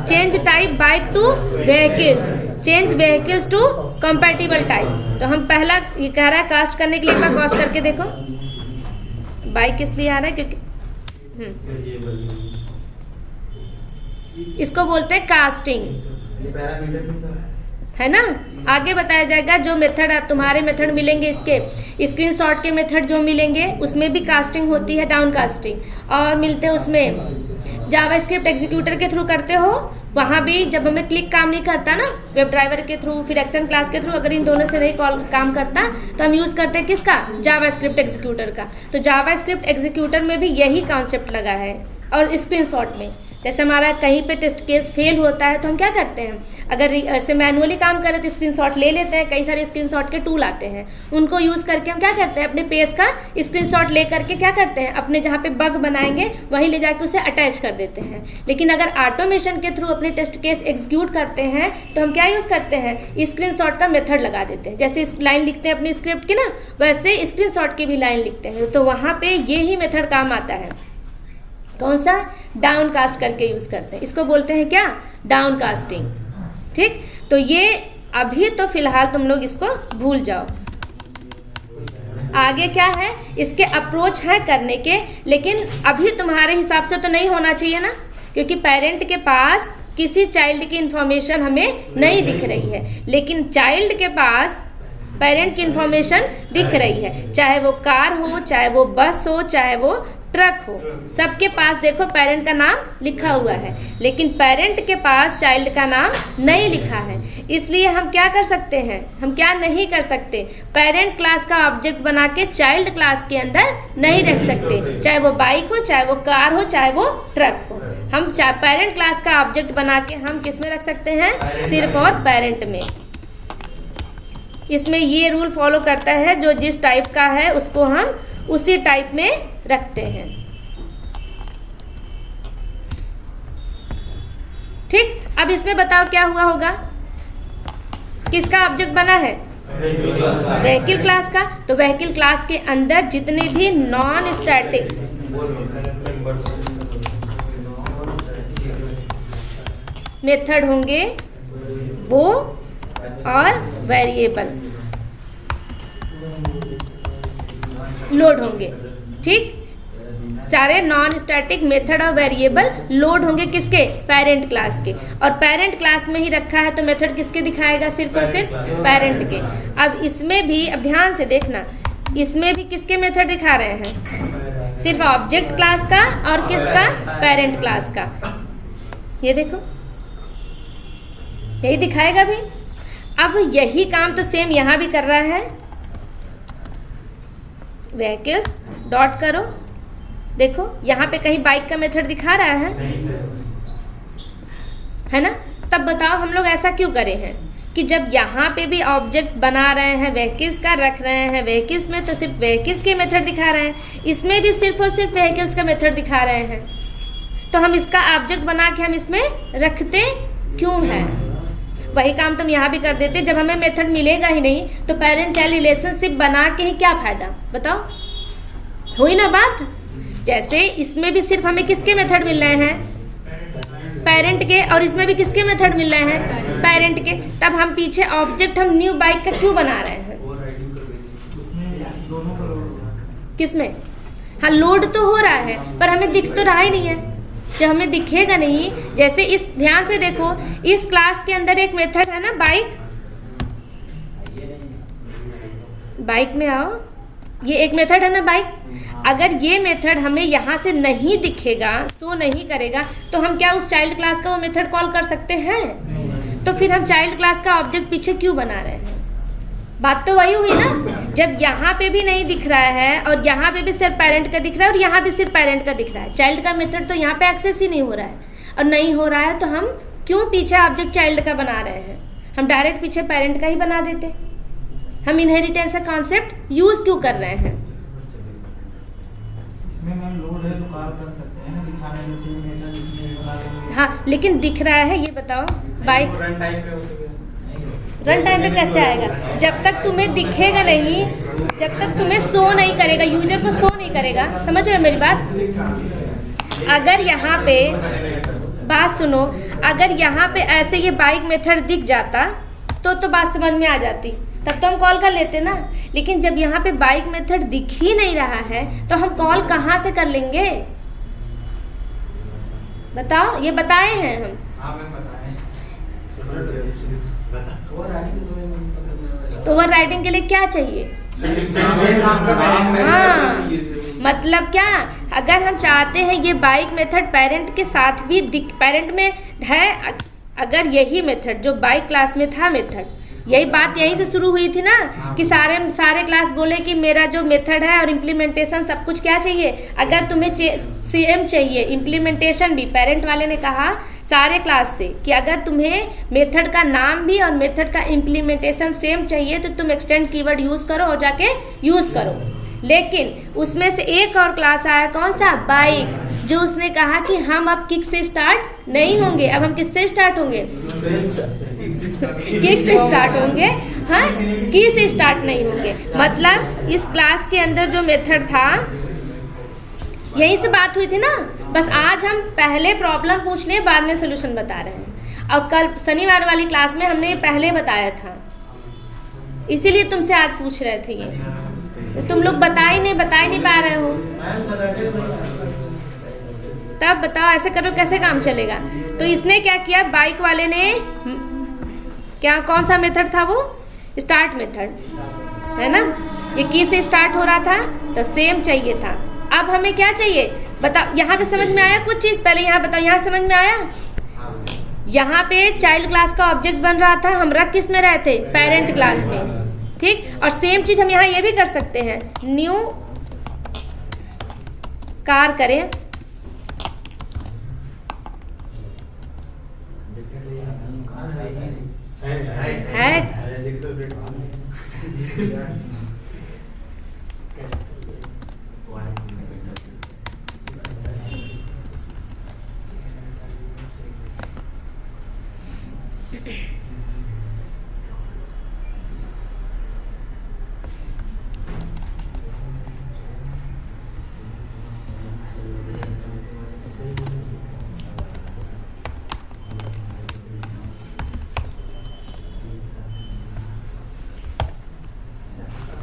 change type bike to vehicles, change vehicles to compatible type. तो हम पहला ये कह रहा है कास्ट करने के लिए, एक बार कास्ट करके देखो, बाइक इसलिए आ रहा है क्योंकि इसको बोलते हैं कास्टिंग, है ना। आगे बताया जाएगा जो मेथड तुम्हारे मेथड मिलेंगे, इसके स्क्रीनशॉट के मेथड जो मिलेंगे उसमें भी कास्टिंग होती है, डाउन कास्टिंग, और मिलते हैं उसमें जावास्क्रिप्ट एग्जीक्यूटर के थ्रू करते हो, वहाँ भी जब हमें क्लिक काम नहीं करता ना, वेब ड्राइवर के थ्रू, फिर एक्शन क्लास के थ्रू, अगर इन दोनों से नहीं काम करता तो हम यूज़ करते हैं किसका, जावास्क्रिप्ट एग्जीक्यूटर का। तो जावास्क्रिप्ट एग्जीक्यूटर में भी यही कॉन्सेप्ट लगा है। और स्क्रीनशॉट में जैसे हमारा कहीं पे टेस्ट केस फेल होता है तो हम क्या करते हैं, अगर ऐसे मैनुअली काम करें तो स्क्रीनशॉट ले लेते हैं, कई सारे स्क्रीनशॉट के टूल आते हैं, उनको यूज़ करके हम क्या करते हैं, अपने पेज का स्क्रीनशॉट ले करके क्या करते हैं, अपने जहाँ पे बग बनाएंगे वहीं ले जाके उसे अटैच कर देते हैं। लेकिन अगर ऑटोमेशन के थ्रू अपने टेस्ट केस एग्जीक्यूट करते हैं तो हम क्या यूज़ करते हैं, स्क्रीनशॉट का मेथड लगा देते हैं। जैसे लाइन लिखते हैं अपनी स्क्रिप्ट की ना, वैसे स्क्रीनशॉट की भी लाइन लिखते हैं, तो वहाँ पे ये ही मेथड काम आता है। कौन सा, डाउन कास्ट करके यूज करते हैं, इसको बोलते हैं क्या, डाउन कास्टिंग। ठीक, तो ये अभी तो फिलहाल तुम लोग इसको भूल जाओ। आगे क्या है, इसके अप्रोच है करने के, लेकिन अभी तुम्हारे हिसाब से तो नहीं होना चाहिए ना, क्योंकि पेरेंट के पास किसी चाइल्ड की इंफॉर्मेशन हमें नहीं दिख रही है, लेकिन चाइल्ड के पास पेरेंट की इंफॉर्मेशन दिख रही है। चाहे वो कार हो, चाहे वो बस हो, चाहे वो ट्रक हो, सबके पास देखो पेरेंट का नाम लिखा हुआ है, लेकिन पेरेंट के पास चाइल्ड का नाम नहीं लिखा है। इसलिए हम क्या कर सकते हैं, हम क्या नहीं कर सकते, पेरेंट क्लास का ऑब्जेक्ट बना के चाइल्ड क्लास के अंदर नहीं रख सकते। चाहे वो बाइक हो, चाहे वो कार हो, चाहे वो ट्रक हो, हम पेरेंट क्लास का ऑब्जेक्ट बना के हम किस में रख सकते हैं, सिर्फ और पेरेंट में। इसमें ये रूल फॉलो करता है, जो जिस टाइप का है उसको हम उसी टाइप में रखते हैं। ठीक, अब इसमें बताओ क्या हुआ होगा, किसका ऑब्जेक्ट बना है, व्हीकल क्लास का। तो व्हीकल क्लास के अंदर जितने भी नॉन स्टैटिक मेथड होंगे वो और वेरिएबल लोड होंगे। ठीक, सारे नॉन स्टैटिक मेथड और वेरिएबल लोड होंगे किसके, पेरेंट क्लास के, और पेरेंट क्लास में ही रखा है तो मेथड किसके दिखाएगा, सिर्फ और सिर्फ पेरेंट के। अब इसमें भी, अब ध्यान से देखना, इसमें भी किसके मेथड दिखा रहे हैं, सिर्फ ऑब्जेक्ट क्लास का और किसका, पेरेंट क्लास का। ये देखो यही दिखाएगा भी। अब यही काम तो सेम यहाँ भी कर रहा है, व्हीकल्स डॉट करो, देखो यहाँ पे कहीं बाइक का मेथड दिखा रहा है ना। तब बताओ हम लोग ऐसा क्यों करे हैं कि जब यहाँ पे भी ऑब्जेक्ट बना रहे हैं, व्हीकल्स का रख रहे हैं, व्हीकल्स में तो सिर्फ व्हीकल्स के मेथड दिखा रहे हैं, इसमें भी सिर्फ और सिर्फ व्हीकल्स का मेथड दिखा रहे हैं, तो हम इसका ऑब्जेक्ट बना के हम इसमें रखते क्यों हैं। वही काम तुम यहाँ भी कर देते, जब हमें मेथड मिलेगा ही नहीं तो पेरेंट चाइल्ड रिलेशनशिप बना के ही क्या फायदा, बताओ, हुई ना बात। जैसे इसमें भी सिर्फ हमें किसके मेथड मिल रहे हैं, पेरेंट के, और इसमें भी किसके मेथड मिल रहे हैं, पेरेंट के। तब हम पीछे ऑब्जेक्ट हम न्यू बाइक का क्यों बना रहे हैं, किसमें, हाँ लोड तो हो रहा है पर हमें दिख तो रहा ही नहीं है। जब हमें दिखेगा नहीं, जैसे इस, ध्यान से देखो, इस क्लास के अंदर एक मेथड है ना बाइक, बाइक में आओ, ये एक मेथड है ना बाइक। अगर ये मेथड हमें यहाँ से नहीं दिखेगा, शो नहीं करेगा, तो हम क्या उस चाइल्ड क्लास का वो मेथड कॉल कर सकते हैं, तो फिर हम चाइल्ड क्लास का ऑब्जेक्ट पीछे क्यों बना रहे हैं। बात तो वही हुई ना, जब यहाँ पे भी नहीं दिख रहा है और यहाँ पे भी सिर्फ पेरेंट का दिख रहा है और यहाँ भी सिर्फ पेरेंट का दिख रहा है, चाइल्ड का मेथड तो यहाँ पे एक्सेस ही नहीं हो रहा है, और नहीं हो रहा है तो हम क्यों पीछे ऑब्जेक्ट चाइल्ड का बना रहे हैं, हम डायरेक्ट पीछे पेरेंट का ही बना देते। हम इनहेरिटेंस का कॉन्सेप्ट यूज क्यों कर रहे हैं, इसमें मैम लोड है तो कॉल कर सकते हैं ना, दिखाने में सेम मेथड। हाँ लेकिन दिख रहा है, ये बताओ बाइक रन टाइम पे हो चुके हैं, रन टाइम पे कैसे आएगा, जब तक तुम्हें दिखेगा नहीं, जब तक तुम्हें शो नहीं करेगा, यूजर को शो नहीं करेगा, समझ रहे हो मेरी बात। अगर यहाँ पे बात सुनो, अगर यहाँ पे ऐसे ये बाइक मेथड दिख जाता तो बात समझ में आ जाती, तब तो हम कॉल कर लेते ना। लेकिन जब यहाँ पे बाइक मेथड दिख ही नहीं रहा है तो हम कॉल कहाँ से कर लेंगे, बताओ, ये बताए हैं हम। तो ओवर राइडिंग के लिए क्या चाहिए, हाँ मतलब क्या, अगर हम चाहते हैं ये बाइक मेथड पेरेंट के साथ भी पेरेंट में है, अगर यही मेथड जो बाइक क्लास में था मेथड, यही बात यहीं से शुरू हुई थी ना, कि सारे क्लास बोले कि मेरा जो मेथड है और इम्प्लीमेंटेशन सब कुछ क्या चाहिए, अगर तुम्हें सेम चाहिए इम्प्लीमेंटेशन भी, पेरेंट वाले ने कहा सारे क्लास से कि अगर तुम्हें मेथड का नाम भी और मेथड का इम्प्लीमेंटेशन सेम चाहिए तो तुम एक्सटेंड कीवर्ड यूज करो और जाके यूज करो। लेकिन उसमें से एक और क्लास आया, कौन सा, बाइक, जो उसने कहा कि हम अब किक से स्टार्ट नहीं होंगे, अब हम किससे स्टार्ट होंगे, किक से स्टार्ट होंगे, हाँ की से स्टार्ट नहीं होंगे। मतलब इस क्लास के अंदर जो मेथड था, यहीं से बात हुई थी ना, बस आज हम पहले प्रॉब्लम पूछ रहे हैं, बाद में सोल्यूशन बता रहे हैं। और कल शनिवार वाली क्लास में हमने ये पहले बताया था, इसीलिए तुमसे आज पूछ रहे थे ये, तो तुम लोग बता ही नहीं पा रहे हो। तब बताओ ऐसे करो कैसे काम चलेगा। तो इसने क्या किया, बाइक वाले ने क्या, कौन सा मेथड था वो, स्टार्ट मेथड है ना, ये की से स्टार्ट हो रहा था तो सेम चाहिए था। अब हमें क्या चाहिए बताओ, यहाँ पे समझ में आया कुछ चीज, पहले यहाँ बताओ, यहाँ समझ में आया। यहाँ पे चाइल्ड क्लास का ऑब्जेक्ट बन रहा था, हम रख किस में रहे थे, पेरेंट क्लास में, ठीक। और सेम चीज हम यहाँ ये भी कर सकते हैं, न्यू कार करें,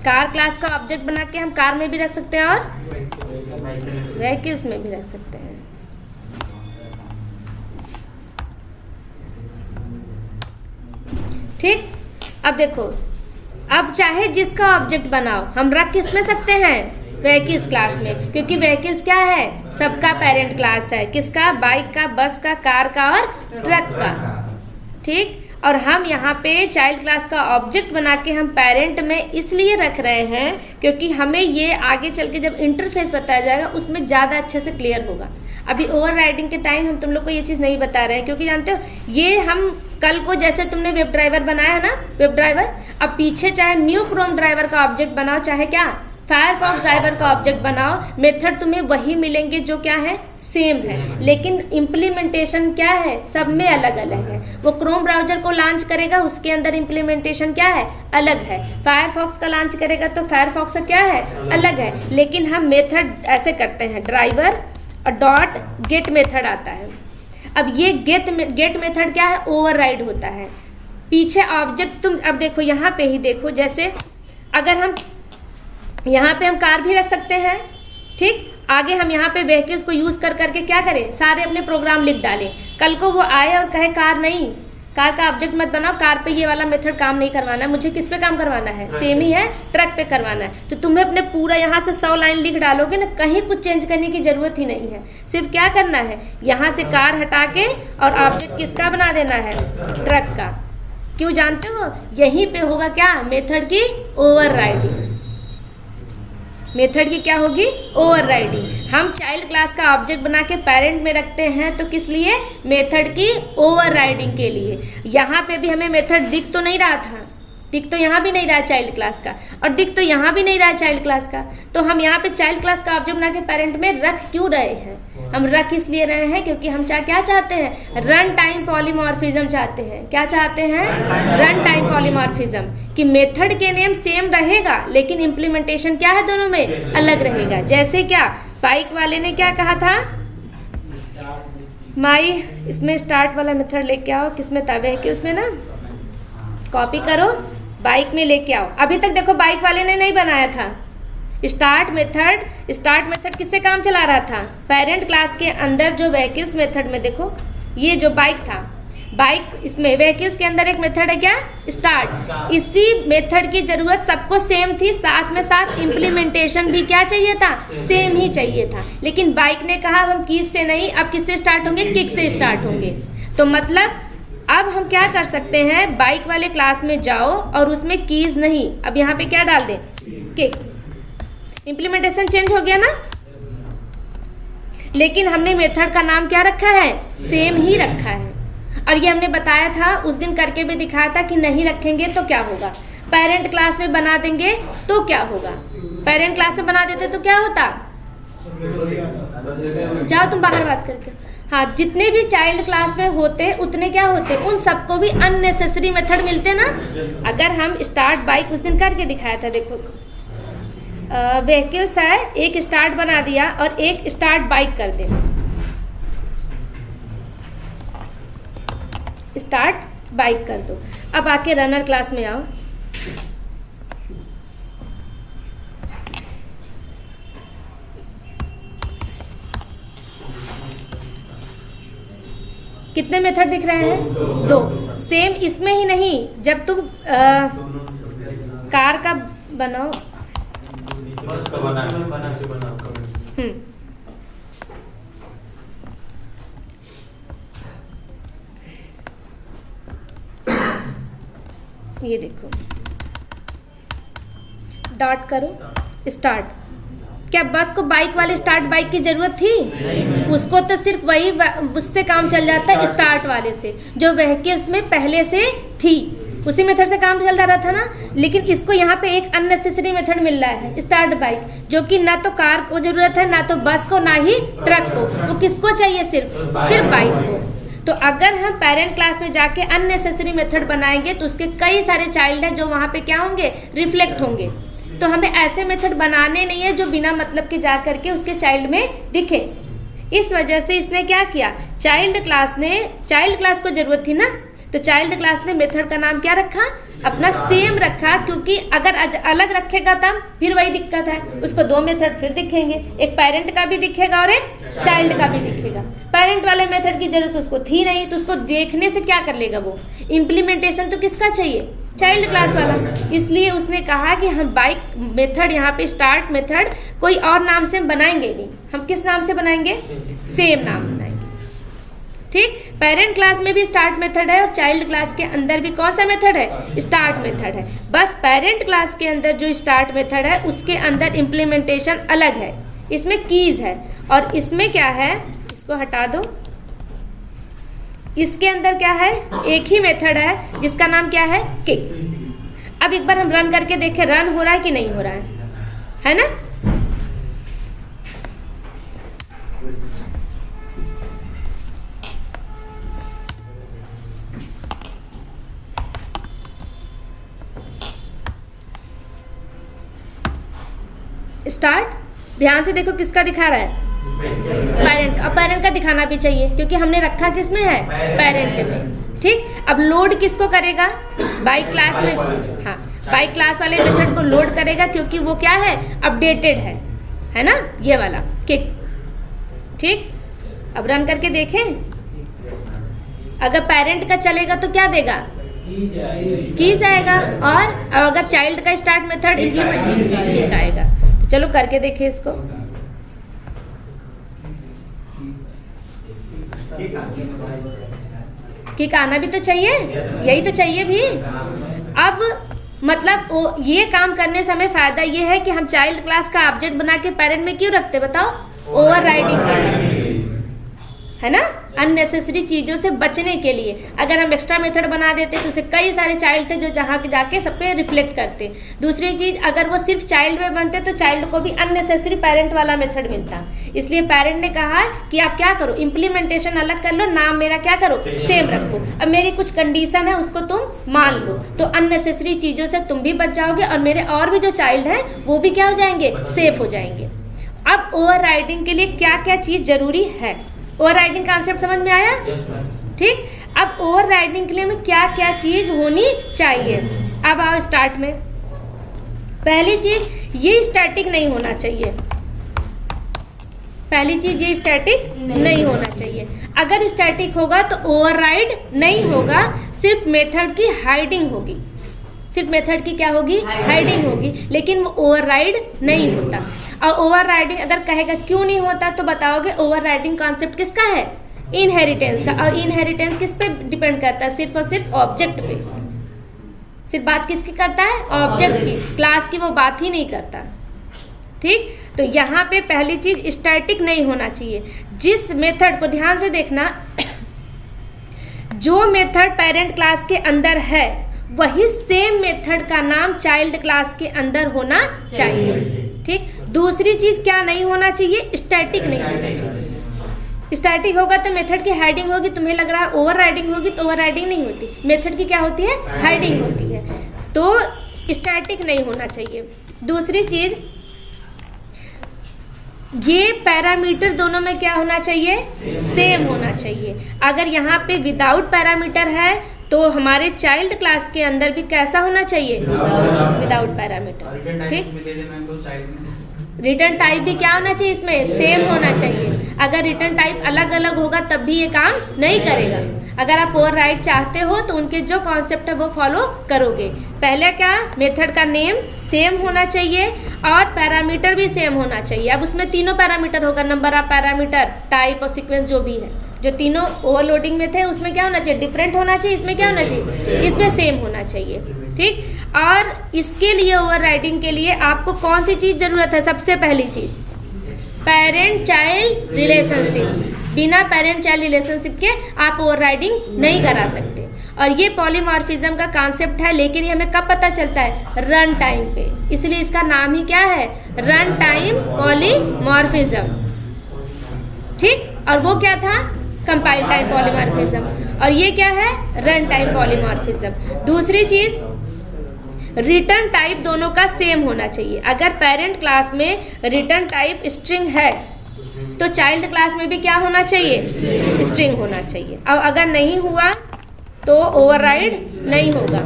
कार क्लास का ऑब्जेक्ट बना के हम कार में भी रख सकते हैं और व्हीकल्स में भी रख सकते हैं। ठीक, अब देखो, अब चाहे जिसका ऑब्जेक्ट बनाओ हम रख किस में सकते हैं, व्हीकल्स क्लास में, क्योंकि व्हीकल्स क्या है, सबका पेरेंट क्लास है, किसका, बाइक का, बस का, कार का और ट्रक का, ठीक। और हम यहाँ पे चाइल्ड क्लास का ऑब्जेक्ट बना के हम पेरेंट में इसलिए रख रहे हैं क्योंकि हमें ये आगे चल के जब इंटरफेस बताया जाएगा उसमें ज़्यादा अच्छे से क्लियर होगा। अभी ओवरराइडिंग के टाइम हम तुम लोग को ये चीज़ नहीं बता रहे हैं, क्योंकि जानते हो ये हम कल को जैसे तुमने वेब ड्राइवर बनाया है ना, वेब ड्राइवर, अब पीछे चाहे न्यू क्रोम ड्राइवर का ऑब्जेक्ट बनाओ, चाहे क्या फायरफॉक्स ड्राइवर का ऑब्जेक्ट बनाओ, मेथड तुम्हें वही मिलेंगे जो क्या है, सेम है, लेकिन इम्प्लीमेंटेशन क्या है, सब में अलग अलग है। वो क्रोम ब्राउजर को लॉन्च करेगा, उसके अंदर इम्प्लीमेंटेशन क्या है, अलग है। फायरफॉक्स का लॉन्च करेगा तो फायरफॉक्स का क्या है, अलग है। लेकिन हम मेथड ऐसे करते हैं, ड्राइवर और डॉट गेट मेथड आता है। अब ये गेट मेथड क्या है, ओवरराइड होता है पीछे ऑब्जेक्ट। तुम अब देखो यहाँ पे ही देखो, जैसे अगर हम यहाँ पे हम कार भी रख सकते हैं, ठीक। आगे हम यहाँ पे व्हीकल्स को यूज कर करके क्या करें, सारे अपने प्रोग्राम लिख डालें। कल को वो आए और कहे कार नहीं, कार का ऑब्जेक्ट मत बनाओ, कार पे ये वाला मेथड काम नहीं करवाना है, मुझे किस पे काम करवाना है, सेम ही है, ट्रक पे करवाना है। तो तुम्हें अपने पूरा यहाँ से 100 लाइन लिख डालोगे ना, कहीं कुछ चेंज करने की जरूरत ही नहीं है। सिर्फ क्या करना है, यहाँ से कार हटा के और ऑब्जेक्ट किसका बना देना है, ट्रक का। क्यों जानते हो, यहीं पे होगा क्या, मेथड की ओवरराइडिंग। मेथड की क्या होगी, ओवरराइडिंग। हम चाइल्ड क्लास का ऑब्जेक्ट बना के पेरेंट में रखते हैं तो किस लिए, मेथड की ओवरराइडिंग के लिए। यहाँ पे भी हमें मेथड दिख तो नहीं रहा था, दिख तो यहाँ भी नहीं रहा चाइल्ड क्लास का, और दिख तो यहाँ भी नहीं रहा चाइल्ड क्लास का। तो हम यहाँ पे चाइल्ड क्लास का ऑब्जेक्ट बना के पेरेंट में रख क्यों रहे हैं, हम रख इसलिए रहे हैं क्योंकि हम क्या चाहते हैं, रन टाइम पॉलीमॉर्फिज्म चाहते हैं। क्या चाहते हैं, रन टाइम पॉलीमॉर्फिज्म, कि मेथड के नेम सेम रहेगा लेकिन इम्प्लीमेंटेशन क्या है, दोनों में अलग रहेगा। जैसे क्या, बाइक वाले ने क्या कहा था, माई, इसमें स्टार्ट वाला मेथड लेके आओ, किसमें था, व्हीकल्स में ना, कॉपी करो, बाइक में लेके आओ। अभी तक देखो बाइक वाले ने नहीं बनाया था स्टार्ट मेथड किससे काम चला रहा था, पेरेंट क्लास के अंदर जो व्हीकल्स मेथड में, देखो ये जो बाइक था, बाइक इसमें व्हीकल्स के अंदर एक मेथड है क्या, स्टार्ट। इसी मेथड की जरूरत सबको सेम थी, साथ में साथ इम्प्लीमेंटेशन भी क्या चाहिए था, सेम ही चाहिए था। लेकिन बाइक ने कहा हम कीज से नहीं, अब किससे स्टार्ट होंगे, किक से स्टार्ट होंगे। तो मतलब अब हम क्या कर सकते हैं, बाइक वाले क्लास में जाओ और उसमें कीज नहीं, अब यहाँ पे क्या डाल दें, किक। इम्प्लीमेंटेशन चेंज हो गया ना, लेकिन हमने मेथड का नाम क्या रखा है, सेम ही रखा है। और ये हमने बताया था, उस दिन करके भी दिखाया था कि नहीं रखेंगे तो क्या होगा, पेरेंट क्लास में बना देंगे तो क्या होगा, पेरेंट क्लास में बना देते तो क्या होता, जाओ तुम बाहर बात करके। हाँ, जितने भी चाइल्ड क्लास में होते उतने क्या होते, उन सबको भी अननेसेसरी मेथड मिलते ना। अगर हम स्टार्ट बाइक उस दिन करके दिखाया था, देखो व्हीकल्स है, एक स्टार्ट बना दिया और एक स्टार्ट बाइक कर दे, स्टार्ट बाइक कर दो। अब आके रनर क्लास में आओ। कितने मेथड दिख रहे हैं? 2। सेम इसमें ही नहीं, जब तुम कार का बनाओ, ये देखो, डॉट करो, स्टार्ट। क्या बस को बाइक वाले स्टार्ट बाइक की जरूरत थी? उसको तो सिर्फ वही उससे काम चल जाता है, स्टार्ट वाले से, जो व्हीकल्स में पहले से थी उसी मेथड से काम चलता रहा था ना। लेकिन इसको यहाँ पे एक अननेसेसरी मेथड मिल रहा है, स्टार्ट बाइक, जो कि ना तो कार को जरूरत है, ना तो बस को, ना ही ट्रक को। वो किसको चाहिए? सिर्फ बाइक को। तो अगर हम पेरेंट क्लास में जाके अननेसेसरी मेथड बनाएंगे तो उसके कई सारे चाइल्ड हैं जो वहाँ पे क्या होंगे? रिफ्लेक्ट होंगे। तो हमें ऐसे मेथड बनाने नहीं है जो बिना मतलब के जा करके उसके चाइल्ड में दिखे। इस वजह से इसने क्या किया, चाइल्ड क्लास को जरूरत थी ना, तो चाइल्ड क्लास ने मेथड का नाम क्या रखा? अपना सेम रखा, क्योंकि अगर अलग रखेगा तब फिर वही दिक्कत है, उसको 2 मेथड फिर दिखेंगे, एक पेरेंट का भी दिखेगा और एक चाइल्ड का भी दिखेगा। पेरेंट वाले मेथड की जरूरत उसको थी नहीं, तो उसको देखने से क्या कर लेगा वो? इम्प्लीमेंटेशन तो किसका चाहिए? चाइल्ड क्लास वाला। इसलिए उसने कहा कि हम बाइक मेथड, यहाँ पे स्टार्ट मेथड कोई और नाम से हम बनाएंगे नहीं, हम किस नाम से बनाएंगे? सेम नाम बनाएंगे। ठीक, पेरेंट क्लास में भी स्टार्ट मेथड है और चाइल्ड क्लास के अंदर भी कौन सा मेथड है? स्टार्ट मेथड है। बस पेरेंट क्लास के अंदर जो स्टार्ट मेथड है उसके अंदर इम्प्लीमेंटेशन अलग है, इसमें कीज है, और इसमें क्या है, इसको हटा दो, इसके अंदर क्या है? एक ही मेथड है जिसका नाम क्या है? किक। अब एक बार हम रन करके देखें, रन हो रहा है कि नहीं हो रहा है ना? स्टार्ट, ध्यान से देखो किसका दिखा रहा है? पेरेंट। अब पेरेंट का दिखाना भी चाहिए क्योंकि हमने रखा किस में है? पेरेंट में। ठीक, अब लोड किसको करेगा? बाइक क्लास में। हाँ, बाइक क्लास वाले मेथड को लोड करेगा क्योंकि वो क्या है? अपडेटेड है ना, ये वाला किक। ठीक, अब रन करके देखें, अगर पेरेंट का चलेगा तो क्या देगा? कीज आएगा, और अगर चाइल्ड का स्टार्ट मेथड इम्प्लीमेंट आएगा। तो चलो करके देखें इसको। किक आना भी तो चाहिए, यही तो चाहिए भी। अब मतलब ये काम करने से हमें फायदा ये है कि हम चाइल्ड क्लास का ऑब्जेक्ट बना के पेरेंट में क्यों रखते? बताओ, ओवरराइडिंग के लिए, है ना, अननेसेसरी चीजों से बचने के लिए। अगर हम एक्स्ट्रा मेथड बना देते तो उसे कई सारे चाइल्ड थे जो जहाँ के जाके सब पे रिफ्लेक्ट करते। दूसरी चीज, अगर वो सिर्फ चाइल्ड में बनते तो चाइल्ड को भी अननेसेसरी पेरेंट वाला मेथड मिलता। इसलिए पेरेंट ने कहा कि आप क्या करो, इम्प्लीमेंटेशन अलग कर लो, नाम मेरा क्या करो? सेम रखो। अब मेरी कुछ कंडीशन है उसको तुम मान लो, तो अननेसेसरी चीजों से तुम भी बच जाओगे और मेरे और भी जो चाइल्ड हैं वो भी क्या हो जाएंगे? सेफ हो जाएंगे। अब ओवरराइडिंग के लिए क्या क्या चीज जरूरी है? ओवरराइडिंग कॉन्सेप्ट समझ में आया? ठीक, अब ओवरराइडिंग के लिए में क्या क्या चीज होनी चाहिए? अब आओ स्टार्ट में। पहली चीज, ये स्टैटिक नहीं होना चाहिए। पहली चीज, ये स्टैटिक नहीं होना चाहिए। अगर स्टैटिक होगा तो ओवरराइड नहीं होगा, सिर्फ मेथड की हाइडिंग होगी। सिर्फ मेथड की क्या होगी? हाइडिंग होगी, लेकिन वो ओवरराइड नहीं होता। और ओवरराइडिंग अगर कहेगा क्यों नहीं होता तो बताओगे, ओवरराइडिंग कॉन्सेप्ट किसका है? इनहेरिटेंस का। और इनहेरिटेंस किस पे डिपेंड करता है? सिर्फ और सिर्फ ऑब्जेक्ट पे। सिर्फ बात किसकी करता है? ऑब्जेक्ट की। क्लास की वो बात ही नहीं करता। ठीक, तो यहाँ पे पहली चीज स्टैटिक नहीं होना चाहिए। जिस मेथड को ध्यान से देखना, जो मेथड पेरेंट क्लास के अंदर है वही सेम मेथड का नाम चाइल्ड क्लास के अंदर होना चाहिए। ठीक, दूसरी चीज क्या नहीं होना चाहिए? स्टैटिक नहीं होना चाहिए। स्टैटिक होगा तो मेथड की हाइडिंग होगी। तुम्हें लग रहा है ओवरराइडिंग होगी, तो ओवरराइडिंग नहीं होती, मेथड की क्या होती है? हाइडिंग होती है। तो स्टैटिक नहीं होना चाहिए। दूसरी चीज, ये पैरामीटर दोनों में क्या होना चाहिए, सेम होना चाहिए। अगर यहाँ पे विदाउट पैरामीटर है तो हमारे चाइल्ड क्लास के अंदर भी कैसा होना चाहिए, विदाउट पैरामीटर। ठीक, रिटर्न टाइप भी क्या होना चाहिए, इसमें सेम होना चाहिए। अगर रिटर्न टाइप अलग अलग होगा तब भी ये काम नहीं करेगा। अगर आप ओवरराइड चाहते हो तो उनके जो कॉन्सेप्ट है वो फॉलो करोगे। पहले क्या, मेथड का नेम सेम होना चाहिए और पैरामीटर भी सेम होना चाहिए। अब उसमें तीनों पैरामीटर होगा, नंबर ऑफ पैरामीटर, टाइप और सीक्वेंस जो भी है, जो तीनों ओवरलोडिंग में थे उसमें क्या होना चाहिए, डिफरेंट होना चाहिए। इसमें क्या होना चाहिए, इसमें सेम होना चाहिए। ठीक, और इसके लिए ओवरराइडिंग के लिए आपको कौन सी चीज जरूरत है, सबसे पहली चीज पेरेंट चाइल्ड रिलेशनशिप। बिना पेरेंट चाइल्ड रिलेशनशिप के आप ओवरराइडिंग नहीं करा सकते। और ये पॉलीमॉर्फिज्म का कॉन्सेप्ट है, लेकिन ये हमें कब पता चलता है, रन टाइम पे। इसलिए इसका नाम ही क्या है, रन टाइम पॉलीमॉर्फिज्म। ठीक, और वो क्या था, कंपाइल टाइम पॉलीमॉर्फिज्म, और ये क्या है, रन टाइम पॉलीमॉर्फिज्म। दूसरी चीज, रिटर्न टाइप दोनों का सेम होना चाहिए। अगर पेरेंट क्लास में रिटर्न टाइप स्ट्रिंग है तो चाइल्ड क्लास में भी क्या होना चाहिए, स्ट्रिंग होना चाहिए। अब अगर नहीं हुआ तो ओवरराइड नहीं होगा।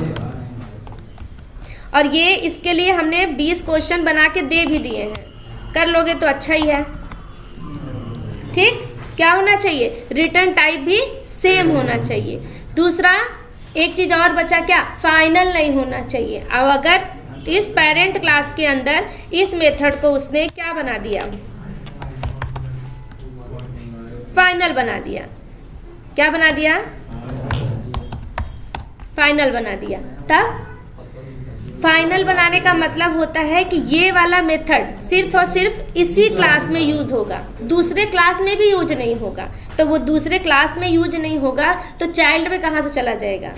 और ये इसके लिए हमने 20 क्वेश्चन बना के दे भी दिए हैं, कर लोगे तो अच्छा ही है। ठीक, क्या होना चाहिए, रिटर्न टाइप भी सेम होना चाहिए। दूसरा एक चीज और बचा, क्या, फाइनल नहीं होना चाहिए। अब अगर इस पेरेंट क्लास के अंदर इस मेथड को उसने क्या बना दिया, फाइनल बना दिया। क्या बना दिया, फाइनल बना दिया। तब फाइनल बनाने का मतलब होता है कि ये वाला मेथड सिर्फ और सिर्फ इसी क्लास में यूज होगा, दूसरे क्लास में भी यूज नहीं होगा। तो वो दूसरे क्लास में यूज नहीं होगा तो चाइल्ड में कहाँ से चला जाएगा,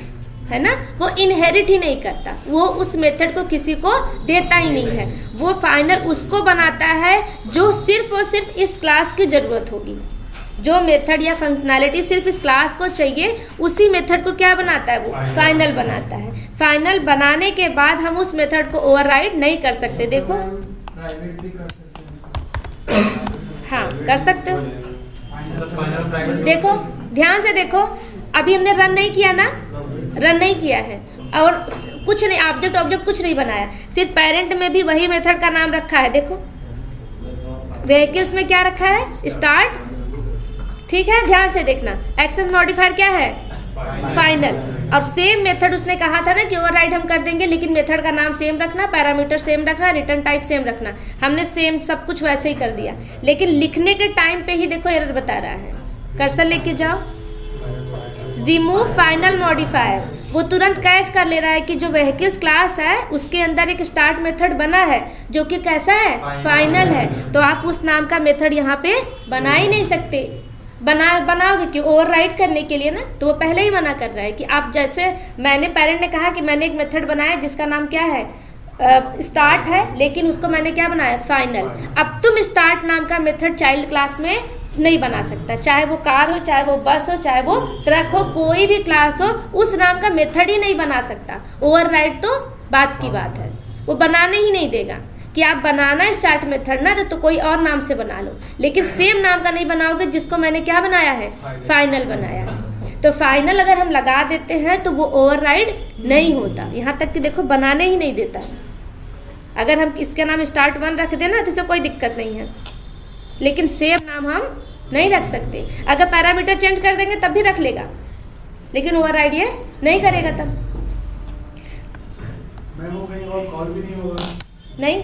है ना, वो इनहेरिट ही नहीं करता, वो उस मेथड को किसी को देता ही नहीं है। वो फाइनल उसको बनाता है जो सिर्फ और सिर्फ इस क्लास की जरूरत होगी। जो मेथड या फंक्शनैलिटी सिर्फ इस क्लास को चाहिए, उसी मेथड को क्या बनाता है, वो फाइनल बनाता है। फाइनल बनाने के बाद हम उस मेथड को ओवरराइड नहीं कर सकते। देखो, हाँ कर सकते हो। देखो ध्यान से देखो, अभी हमने रन नहीं किया ना, रन नहीं किया है और कुछ नहीं, ऑब्जेक्ट कुछ नहीं बनाया, सिर्फ पेरेंट में भी वही मेथड का नाम रखा है। देखो व्हीकल्स में क्या रखा है, स्टार्ट। ठीक है, ध्यान से देखना, एक्सेस मॉडिफायर क्या है, फाइनल। और सेम मेथड उसने कहा था ना कि ओवरराइड हम कर देंगे, लेकिन मेथड का नाम सेम रखना, पैरामीटर सेम रखना, रिटर्न टाइप सेम रखना। हमने सेम सब कुछ वैसे ही कर दिया, लेकिन लिखने के टाइम पे ही देखो एरर बता रहा है। कर्सर लेके जाओ, रिमूव फाइनल मॉडिफायर, वो तुरंत कैच कर ले रहा है कि जो व्हीकल्स क्लास है उसके अंदर एक स्टार्ट मेथड बना है जो कि कैसा है, फाइनल है। तो आप उस नाम का मेथड यहाँ पे बना ही नहीं सकते। बनाओगे क्यों, ओवरराइड करने के लिए ना। तो वो पहले ही मना कर रहा है कि आप, जैसे मैंने पेरेंट ने कहा कि मैंने एक मेथड बनाया जिसका नाम क्या है, स्टार्ट है, लेकिन उसको मैंने क्या बनाया, फाइनल। अब तुम स्टार्ट नाम का मेथड चाइल्ड क्लास में नहीं बना सकता, चाहे वो कार हो, चाहे वो बस हो, चाहे वो ट्रक हो, कोई भी क्लास हो, उस नाम का मेथड ही नहीं बना सकता। ओवरराइड तो बात की बात है, वो बनाने ही नहीं देगा। कि आप बनाना स्टार्ट मेथड ना तो कोई और नाम से बना लो, लेकिन सेम नाम का नहीं बनाओगे जिसको मैंने क्या बनाया है, फाइनल बनाया है। तो फाइनल अगर हम लगा देते हैं तो वो ओवरराइड नहीं होता। यहाँ तक कि देखो बनाने ही नहीं देता। अगर हम इसका नाम स्टार्ट 1 रख देना तो इसे कोई दिक्कत नहीं है, लेकिन सेम नाम हम नहीं रख सकते। अगर पैरामीटर चेंज कर देंगे तब भी रख लेगा, लेकिन ओवरराइड ये नहीं करेगा। तब नहीं,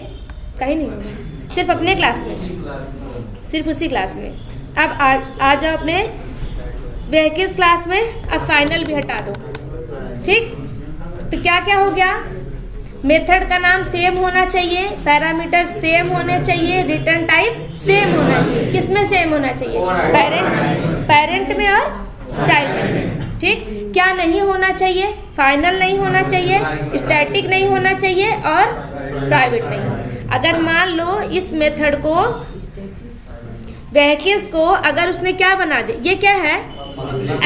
कहीं नहीं होगा, सिर्फ अपने क्लास में, सिर्फ उसी क्लास में। अब आ जाओ अपने व्हीकल्स क्लास में, अब फाइनल भी हटा दो। ठीक, तो क्या क्या हो गया, मेथड का नाम सेम होना चाहिए, पैरामीटर सेम होने चाहिए, रिटर्न टाइप सेम होना चाहिए। किसमें सेम होना चाहिए, पेरेंट में और चाइल्ड में। ठीक, क्या नहीं होना चाहिए, फाइनल नहीं होना चाहिए, स्टैटिक नहीं होना चाहिए और प्राइवेट नहीं। अगर मान लो इस मेथड को, व्हीकल्स को अगर उसने क्या बना दे, ये क्या है,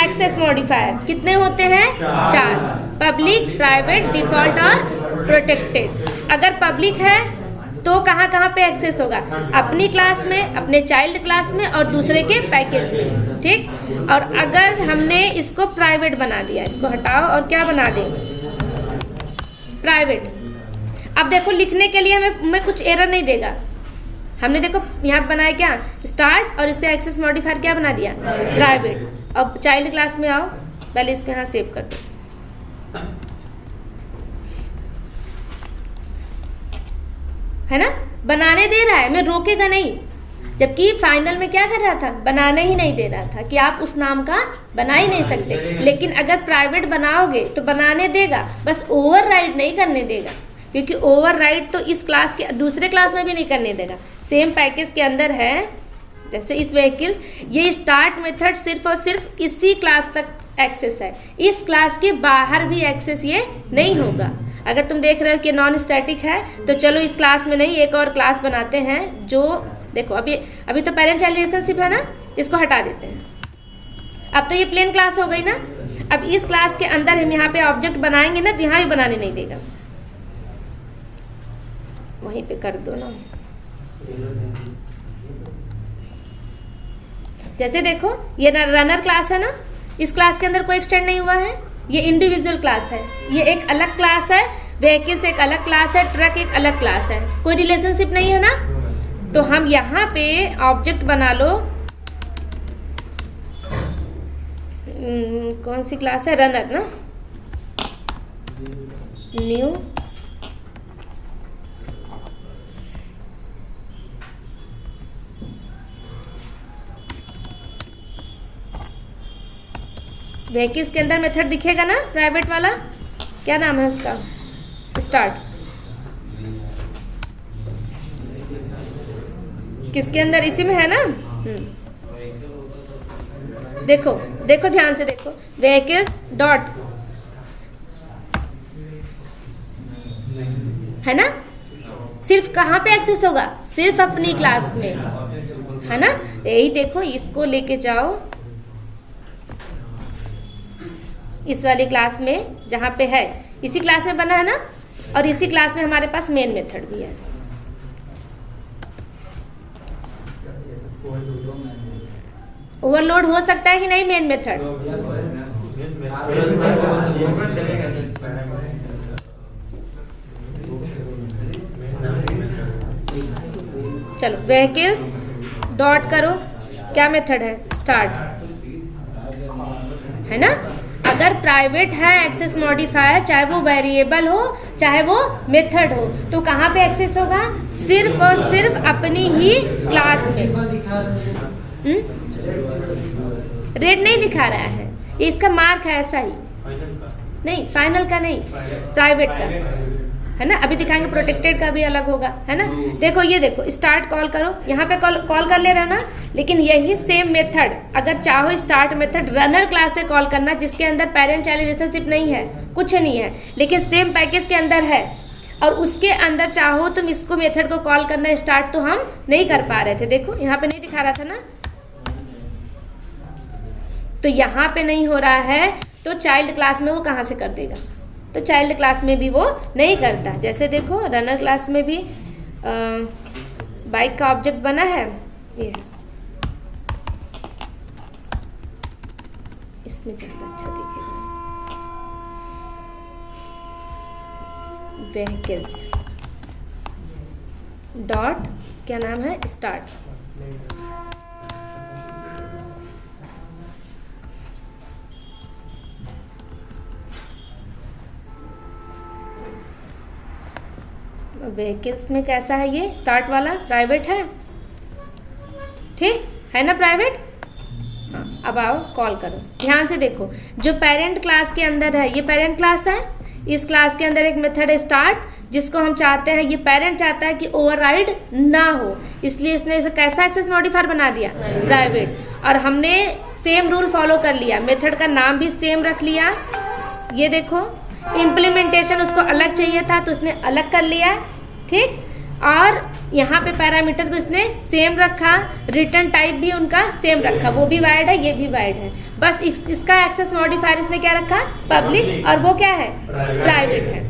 एक्सेस मॉडिफायर। कितने होते हैं, 4, पब्लिक, प्राइवेट, डिफॉल्ट और प्रोटेक्टेड। अगर पब्लिक है तो कहाँ कहाँ पे एक्सेस होगा? अपनी क्लास में, अपने चाइल्ड क्लास में और दूसरे के पैकेज में, ठीक। और अगर हमने इसको प्राइवेट बना दिया, इसको हटाओ और क्या बना दें? प्राइवेट। अब देखो लिखने के लिए हमें कुछ एरर नहीं देगा। हमने देखो यहाँ बनाया क्या? स्टार्ट और इसका एक्सेस मॉडिफायर क्या बना दिया? प्राइवेट। अब चाइल्ड क्लास में आओ, पहले इसको यहाँ सेव कर दो। है ना, बनाने दे रहा है, मैं रोकेगा नहीं। जबकि फाइनल में क्या कर रहा था? बनाने ही नहीं दे रहा था कि आप उस नाम का बना ही नहीं सकते। लेकिन अगर प्राइवेट बनाओगे तो बनाने देगा, बस ओवरराइड नहीं करने देगा, क्योंकि ओवरराइड तो इस क्लास के दूसरे क्लास में भी नहीं करने देगा। सेम पैकेज के अंदर है, जैसे इस व्हीकल्स, ये स्टार्ट मेथड सिर्फ और सिर्फ इसी क्लास तक एक्सेस है, इस क्लास के बाहर भी एक्सेस ये नहीं होगा। अगर तुम देख रहे हो कि नॉन स्टैटिक है, तो चलो इस क्लास में नहीं, एक और क्लास बनाते हैं जो, देखो अभी तो पेरेंट चाइल्ड रिलेशनशिप है ना, इसको हटा देते हैं। अब तो ये प्लेन क्लास हो गई ना। अब इस क्लास के अंदर हम यहाँ पे ऑब्जेक्ट बनाएंगे ना, तो यहाँ भी बनाने नहीं देगा, वहीं पे कर दो ना। जैसे देखो ये रनर क्लास है ना, इस क्लास के अंदर कोई एक्सटेंड नहीं हुआ है, ये इंडिविजुअल क्लास है, ये एक अलग क्लास है, व्हीकल्स एक अलग क्लास है, ट्रक एक अलग क्लास है, कोई रिलेशनशिप नहीं है ना। तो हम यहाँ पे ऑब्जेक्ट बना लो, कौन सी क्लास है? रनर ना, न्यू व्हीकल्स के अंदर मेथड दिखेगा ना, प्राइवेट वाला, क्या नाम है उसका? स्टार्ट। किसके अंदर? इसी में है ना। देखो देखो ध्यान से देखो, व्हीकल्स डॉट है ना, सिर्फ कहाँ पे एक्सेस होगा? सिर्फ अपनी क्लास में, है ना। यही देखो, इसको लेके जाओ इस वाली क्लास में, जहाँ पे है, इसी क्लास में बना है ना, और इसी क्लास में हमारे पास मेन मेथड भी है। ओवरलोड हो सकता है कि नहीं मेन मेथड? चलो व्हीकल्स डॉट करो, क्या मेथड है? स्टार्ट, है ना। अगर प्राइवेट है एक्सेस मॉडिफायर, चाहे वो वेरिएबल हो चाहे वो मेथड हो, तो कहाँ पे एक्सेस होगा? सिर्फ और सिर्फ अपनी ही क्लास में। रेड नहीं दिखा रहा है, ये इसका मार्क है ऐसा ही, नहीं फाइनल का नहीं, प्राइवेट का है ना। अभी दिखाएंगे प्रोटेक्टेड का भी अलग होगा, है ना। देखो ये देखो, स्टार्ट कॉल करो, यहाँ पे कॉल कर ले रहा ना, लेकिन यही सेम मेथड अगर चाहो स्टार्ट मेथड रनर क्लास से कॉल करना, जिसके अंदर पेरेंट चाइल्ड रिलेशनशिप नहीं है, कुछ नहीं है, लेकिन सेम पैकेज के अंदर है, और उसके अंदर चाहो तुम इसको मेथड को कॉल करना स्टार्ट, तो हम नहीं कर पा रहे थे। देखो यहाँ पे नहीं दिखा रहा था ना, तो यहाँ पे नहीं हो रहा है, तो चाइल्ड क्लास में वो कहाँ से कर देगा? तो चाइल्ड क्लास में भी वो नहीं करता। जैसे देखो रनर क्लास में भी बाइक का ऑब्जेक्ट बना है, ये इसमें ज़्यादा अच्छा दिखेगा, व्हीकल्स डॉट क्या नाम है? स्टार्ट। व्हीकल्स में कैसा है? ये स्टार्ट वाला प्राइवेट है, ठीक है ना, प्राइवेट। हाँ, अब आओ कॉल करो, ध्यान से देखो, जो पेरेंट क्लास के अंदर है, ये पेरेंट क्लास है, इस क्लास के अंदर एक मेथड है स्टार्ट, जिसको हम चाहते हैं, ये पेरेंट चाहता है कि ओवरराइड ना हो, इसलिए इसने इसे कैसा एक्सेस मॉडिफायर बना दिया? प्राइवेट। और हमने सेम रूल फॉलो कर लिया, मेथड का नाम भी सेम रख लिया। ये देखो इम्प्लीमेंटेशन उसको अलग चाहिए था, तो उसने अलग कर लिया, ठीक। और यहाँ पे पैरामीटर भी उसने सेम रखा, रिटर्न टाइप भी उनका सेम रखा, वो भी वाइड है, ये भी वाइड है, बस इसका एक्सेस मॉडिफायर इसने क्या रखा? पब्लिक, और वो क्या है? प्राइवेट है।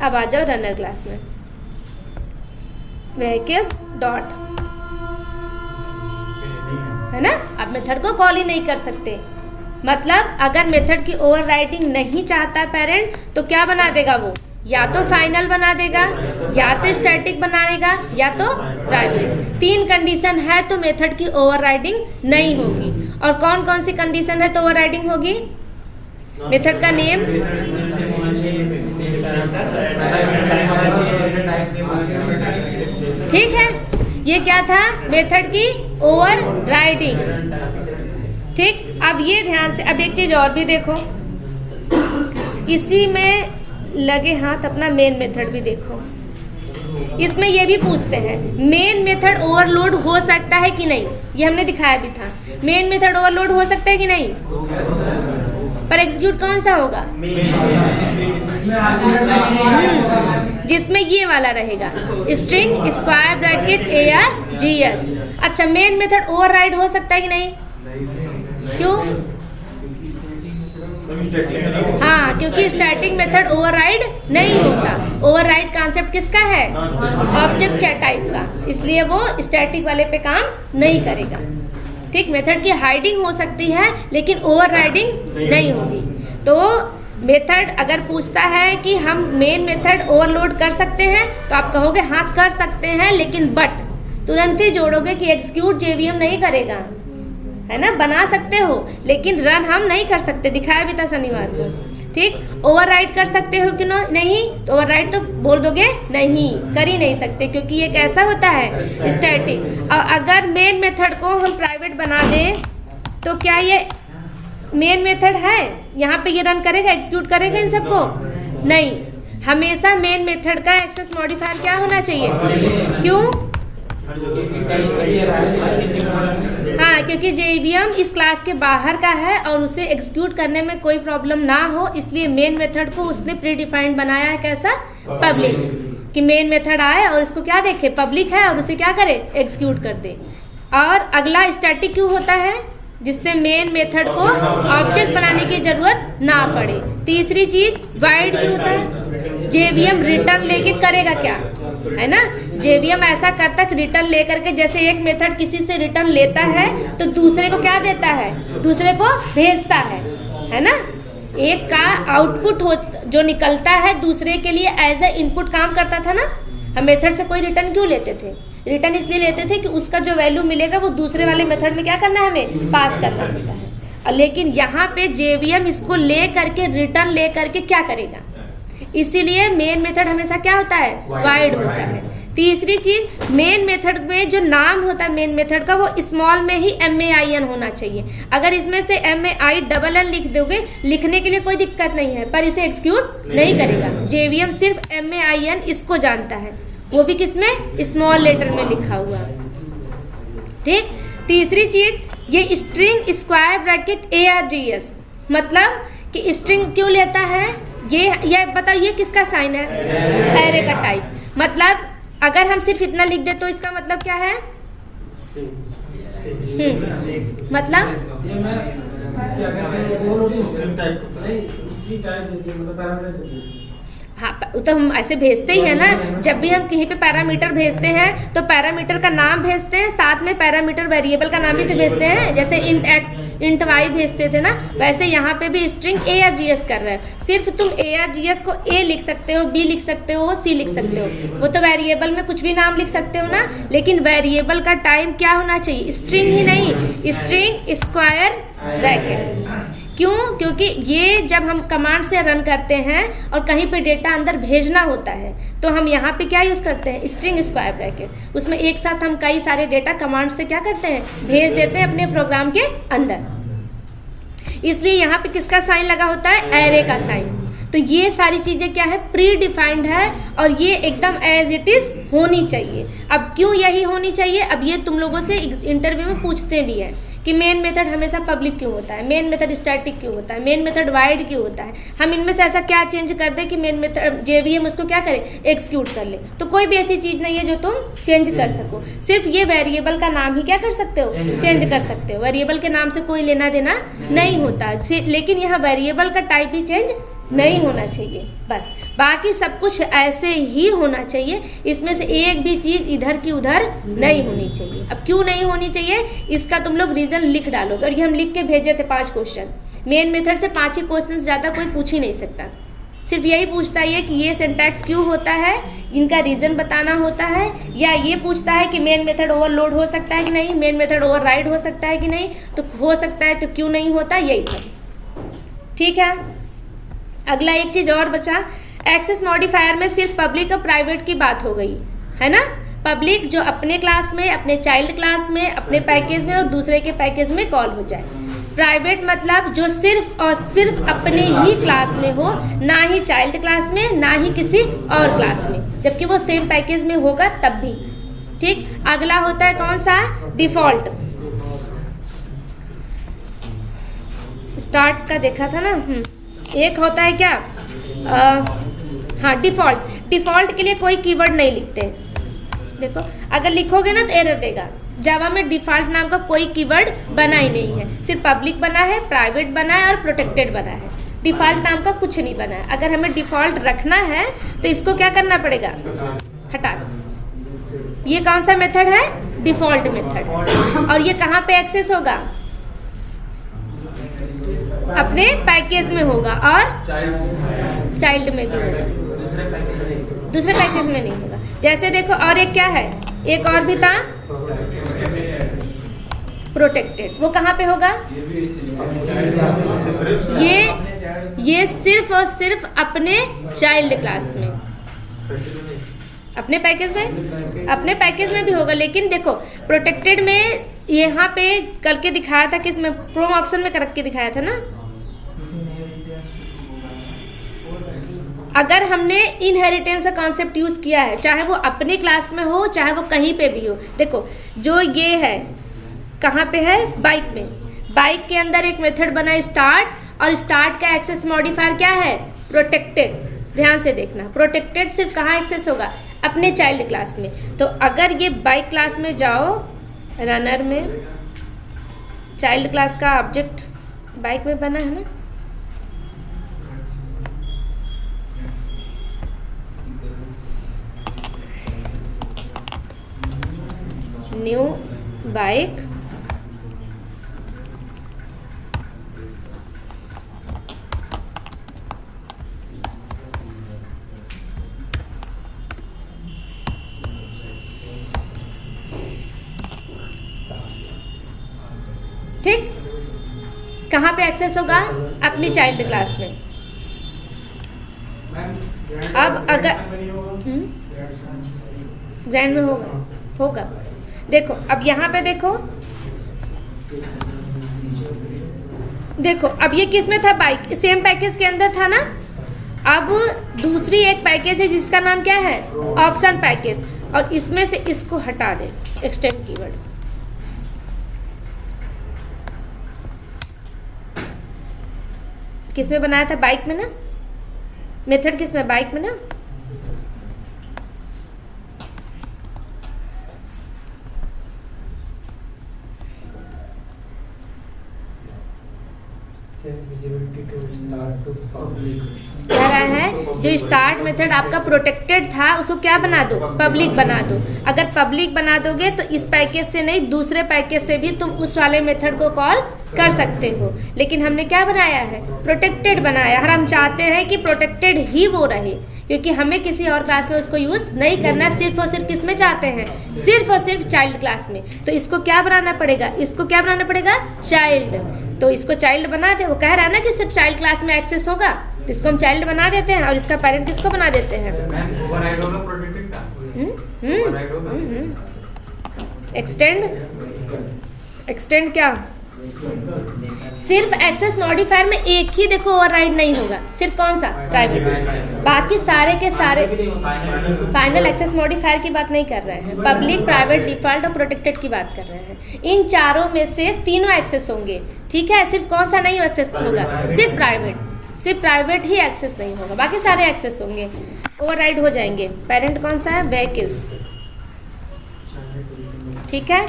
अब आ जाओ रनर क्लास में, व्हीकल्स डॉट, है ना। अब मेथड को कॉल ही नहीं कर सकते। मतलब अगर मेथड की ओवरराइडिंग नहीं चाहता पेरेंट तो क्या बना देगा वो, या तो फाइनल बना देगा, या तो स्टैटिक बना देगा, या तो प्राइवेट। 3 कंडीशन है तो मेथड की ओवरराइडिंग नहीं होगी। और कौन कौन सी कंडीशन है तो ओवरराइडिंग होगी? मेथड का नेम, ठीक है, ये क्या था, मेथड की ओवरराइडिंग। ठीक, अब ये ध्यान से, अब एक चीज और भी देखो, इसी में लगे हाथ अपना मेन मेथड भी देखो। इसमें ये भी पूछते हैं मेन मेथड ओवरलोड हो सकता है कि नहीं, ये हमने दिखाया भी था। मेन मेथड ओवरलोड हो सकता है कि नहीं, पर एग्जीक्यूट कौन सा होगा, जिसमें ये वाला रहेगा, स्ट्रिंग स्क्वायर ब्रैकेट ARGS। अच्छा, मेन मेथड ओवरराइड हो सकता है कि नहीं, क्यों? हाँ, क्योंकि स्टैटिक मेथड ओवरराइड नहीं होता। ओवरराइड कॉन्सेप्ट किसका है, ऑब्जेक्ट टाइप का, इसलिए वो स्टैटिक वाले पे काम नहीं करेगा। ठीक, मेथड की हाइडिंग हो सकती है लेकिन ओवरराइडिंग नहीं होगी। तो मेथड अगर पूछता है कि हम मेन मेथड ओवरलोड कर सकते हैं तो आप कहोगे हाँ कर सकते हैं, लेकिन बट तुरंत ही जोड़ोगे कि एग्जीक्यूट JVM नहीं करेगा, है ना। बना सकते हो लेकिन रन हम नहीं कर सकते, दिखाया भी था शनिवार को। ठीक, ओवरराइड कर सकते हो कि नहीं, तो ओवरराइड तो बोल दोगे नहीं, कर ही नहीं सकते, क्योंकि ये कैसा होता है, स्टैटिक। और अगर मेन मेथड को हम प्राइवेट बना दें तो क्या ये मेन मेथड है, यहाँ पे ये रन करेगा, एग्जीक्यूट करेगा इन सबको? नहीं, हमेशा मेन मेथड का एक्सेस मॉडिफायर क्या होना चाहिए, क्यों? हाँ, क्योंकि JVM इस क्लास के बाहर का है और उसे एग्जीक्यूट करने में कोई प्रॉब्लम ना हो, इसलिए मेन मेथड को उसने प्री डिफाइंड बनाया है, कैसा, पब्लिक, कि मेन मेथड आए और इसको क्या देखे, पब्लिक है, और उसे क्या करे, एग्जीक्यूट कर दे। और अगला स्टैटिक क्यों होता है, जिससे मेन मेथड को ऑब्जेक्ट बनाने की जरूरत ना पड़े। तीसरी चीज वाइड क्यों होता है, JVM रिटर्न लेके करेगा क्या, है ना। JVM ऐसा करता है रिटर्न लेकर के, जैसे एक मेथड किसी से रिटर्न लेता है तो दूसरे को क्या देता है, दूसरे को भेजता है ना। एक का आउटपुट जो निकलता है दूसरे के लिए एज ए इनपुट काम करता था ना। हम मेथड से कोई रिटर्न क्यों लेते थे, रिटर्न इसलिए लेते थे कि उसका जो वैल्यू मिलेगा वो दूसरे वाले मेथड में क्या करना है, हमें पास करना होता है। लेकिन यहाँ पे JVM इसको ले करके रिटर्न ले करके क्या करेगा, इसीलिए मेन मेथड हमेशा क्या होता है, वाइड होता है। तीसरी चीज, मेन मेथड में जो नाम होता है मेन मेथड का, वो स्मॉल में ही MAIN होना चाहिए। अगर इसमें से MAINN लिख दोगे, लिखने के लिए कोई दिक्कत नहीं है, पर इसे एग्जीक्यूट नहीं करेगा। JVM सिर्फ MAIN इसको जानता है, वो भी किसमें, स्मॉल लेटर में लिखा हुआ। ठीक, तीसरी चीज, ये स्ट्रिंग स्क्वायर ब्रैकेट ARGS, मतलब कि स्ट्रिंग क्यों लेता है, ये बताओ, ये किसका साइन है, एरे का टाइप। मतलब अगर हम सिर्फ इतना लिख दे तो इसका मतलब क्या है, मतलब हाँ, तो हम ऐसे भेजते ही है ना। जब भी हम कहीं पे पैरामीटर भेजते हैं तो पैरामीटर का नाम भेजते हैं, साथ में पैरामीटर वेरिएबल का नाम भी तो भेजते हैं। जैसे इंट x इंट y भेजते थे ना, वैसे यहाँ पे भी स्ट्रिंग ARGS कर रहा है। सिर्फ तुम ARGS को A लिख सकते हो, B लिख सकते हो, C लिख सकते हो, वो तो वेरिएबल में कुछ भी नाम लिख सकते हो ना। लेकिन वेरिएबल का टाइप क्या होना चाहिए, स्ट्रिंग ही नहीं, स्ट्रिंग स्क्वायर ब्रैकेट। क्यों, क्योंकि ये जब हम कमांड से रन करते हैं और कहीं पे डेटा अंदर भेजना होता है तो हम यहाँ पे क्या यूज़ करते हैं, स्ट्रिंग स्क्वायर ब्रैकेट। उसमें एक साथ हम कई सारे डेटा कमांड से क्या करते हैं, भेज देते हैं अपने प्रोग्राम के अंदर। इसलिए यहाँ पे किसका साइन लगा होता है, एरे का साइन। तो ये सारी चीज़ें क्या है, प्री डिफाइंड है और ये एकदम एज इट इज़ होनी चाहिए। अब क्यों यही होनी चाहिए, अब ये तुम लोगों से इंटरव्यू में पूछते भी हैं कि मेन मेथड हमेशा पब्लिक क्यों होता है, मेन मेथड स्टैटिक क्यों होता है, मेन मेथड वाइड क्यों होता है। हम इनमें से ऐसा क्या चेंज कर दें कि मेन मेथड JVM उसको क्या करे, एग्जीक्यूट कर ले। तो कोई भी ऐसी चीज़ नहीं है जो तुम चेंज कर सको। सिर्फ ये वेरिएबल का नाम ही क्या कर सकते हो, चेंज कर सकते हो। वेरिएबल के नाम से कोई लेना देना नहीं होता, लेकिन यहाँ वेरिएबल का टाइप ही चेंज नहीं होना चाहिए। बस बाकी सब कुछ ऐसे ही होना चाहिए, इसमें से एक भी चीज़ इधर की उधर नहीं होनी चाहिए। अब क्यों नहीं होनी चाहिए इसका तुम लोग रीज़न लिख डालोगे, और ये हम लिख के भेजे थे 5 क्वेश्चन। मेन मेथड से 5 ही क्वेश्चन, ज़्यादा कोई पूछ ही नहीं सकता। सिर्फ यही पूछता है कि ये सिंटैक्स क्यों होता है, इनका रीज़न बताना होता है, या ये पूछता है कि मेन मेथड ओवरलोड हो सकता है कि नहीं, मेन मेथड ओवरराइड हो सकता है कि नहीं, तो हो सकता है तो क्यों नहीं होता, यही सब। ठीक है। अगला एक चीज़ और बचा, एक्सेस मॉडिफायर में सिर्फ पब्लिक और प्राइवेट की बात हो गई है ना। पब्लिक जो अपने क्लास में, अपने चाइल्ड क्लास में, अपने पैकेज में और दूसरे के पैकेज में कॉल हो जाए। प्राइवेट मतलब जो सिर्फ और सिर्फ अपने ही क्लास में हो, ना ही चाइल्ड क्लास में, ना ही किसी और क्लास में, जबकि वो सेम पैकेज में होगा तब भी। ठीक। अगला होता है कौन सा, डिफॉल्ट। स्टार्ट का देखा था ना। एक होता है क्या, हाँ डिफॉल्ट। डिफॉल्ट के लिए कोई कीवर्ड नहीं लिखते। देखो अगर लिखोगे ना तो एरर देगा। जावा में डिफॉल्ट नाम का कोई कीवर्ड बना ही नहीं है, सिर्फ पब्लिक बना है, प्राइवेट बना है और प्रोटेक्टेड बना है। डिफॉल्ट नाम का कुछ नहीं बना है। अगर हमें डिफॉल्ट रखना है तो इसको क्या करना पड़ेगा, हटा दो। ये कौन सा मेथड है, डिफॉल्ट मेथड। और ये कहाँ पे एक्सेस होगा, अपने पैकेज में होगा और चाइल्ड में भी होगा, दूसरे पैकेज में नहीं होगा। जैसे देखो और एक क्या है, एक और भी था प्रोटेक्टेड, वो कहाँ पे होगा, ये सिर्फ और सिर्फ अपने चाइल्ड क्लास में, अपने पैकेज में, अपने पैकेज में भी होगा। लेकिन देखो प्रोटेक्टेड में यहाँ पे करके दिखाया था, किसमें, प्रोम ऑप्शन में करके दिखाया था ना। अगर हमने इनहेरिटेंस का कॉन्सेप्ट यूज किया है, चाहे वो अपने क्लास में हो चाहे वो कहीं पे भी हो। देखो जो ये है कहाँ पे है, बाइक में। बाइक के अंदर एक मेथड बना स्टार्ट, और स्टार्ट का एक्सेस मॉडिफायर क्या है, प्रोटेक्टेड। ध्यान से देखना, प्रोटेक्टेड सिर्फ कहाँ एक्सेस होगा, अपने चाइल्ड क्लास में। तो अगर ये बाइक क्लास में जाओ, रनर में चाइल्ड क्लास का ऑब्जेक्ट बाइक में बना है ना, न्यू बाइक, ठीक। कहाँ पे एक्सेस होगा, अपनी चाइल्ड क्लास में। अब अगर ग्रैंड में होगा। देखो अब यहाँ पे देखो अब ये किस में था, बाइक, सेम पैकेज के अंदर था ना। अब दूसरी एक पैकेज है जिसका नाम क्या है, ऑप्शन पैकेज, और इसमें से इसको हटा दे, एक्सटेंड कीवर्ड। किसमें बनाया था, बाइक में ना, मेथड किसमें, बाइक में ना। कह रहा है जो स्टार्ट मेथड आपका प्रोटेक्टेड था उसको क्या बना दो, पब्लिक बना दो। अगर पब्लिक बना दोगे तो इस पैकेज से नहीं, दूसरे पैकेज से भी तुम उस वाले मेथड को कॉल कर सकते हो। लेकिन हमने क्या बनाया है, प्रोटेक्टेड बनाया। और हम चाहते हैं कि प्रोटेक्टेड ही वो रहे, क्योंकि हमें किसी और क्लास में उसको यूज नहीं करना, सिर्फ और सिर्फ किस में चाहते हैं, सिर्फ और सिर्फ चाइल्ड क्लास में। तो इसको क्या बनाना पड़ेगा, इसको क्या बनाना पड़ेगा, चाइल्ड। तो इसको चाइल्ड बना दे, वो कह रहा है ना कि सिर्फ चाइल्ड क्लास में एक्सेस होगा, तो इसको हम चाइल्ड बना देते हैं और इसका पेरेंट किसको बना देते हैं, एक्सटेंड क्या, सिर्फ एक्सेस मॉडिफायर में एक ही देखो ओवरराइड नहीं होगा, सिर्फ कौन सा, प्राइवेट। बाकी सारे के सारे फाइनल एक्सेस मॉडिफायर की बात नहीं कर रहे हैं, पब्लिक, प्राइवेट, डिफॉल्ट और प्रोटेक्टेड की बात कर रहे हैं। इन चारों में से तीनों एक्सेस होंगे, ठीक है। सिर्फ कौन सा नहीं एक्सेस होगा, सिर्फ प्राइवेट ही एक्सेस नहीं होगा, बाकी सारे एक्सेस होंगे, ओवरराइड हो जाएंगे। पेरेंट कौन सा है, व्हीकल्स, ठीक है।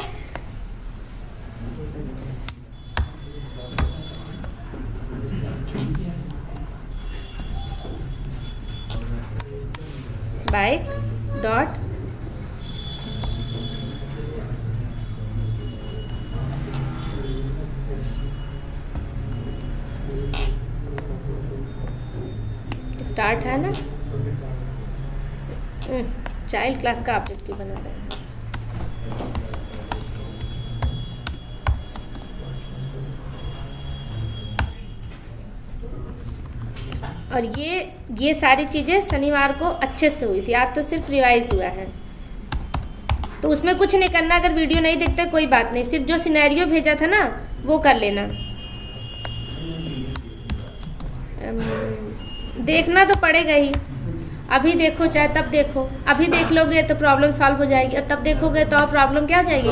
बाइक डॉट स्टार्ट है ना। चाइल्ड क्लास का ऑब्जेक्ट क्यों बना रहे हैं? और ये सारी चीज़ें शनिवार को अच्छे से हुई थी, आज तो सिर्फ रिवाइज हुआ है। तो उसमें कुछ नहीं करना, अगर वीडियो नहीं देखते कोई बात नहीं, सिर्फ जो सिनेरियो भेजा था ना वो कर लेना। देखना तो पड़ेगा ही, अभी देखो चाहे तब देखो, अभी देख लोगे तो प्रॉब्लम सॉल्व हो जाएगी, और तब देखोगे तो और प्रॉब्लम क्या हो जाएगी,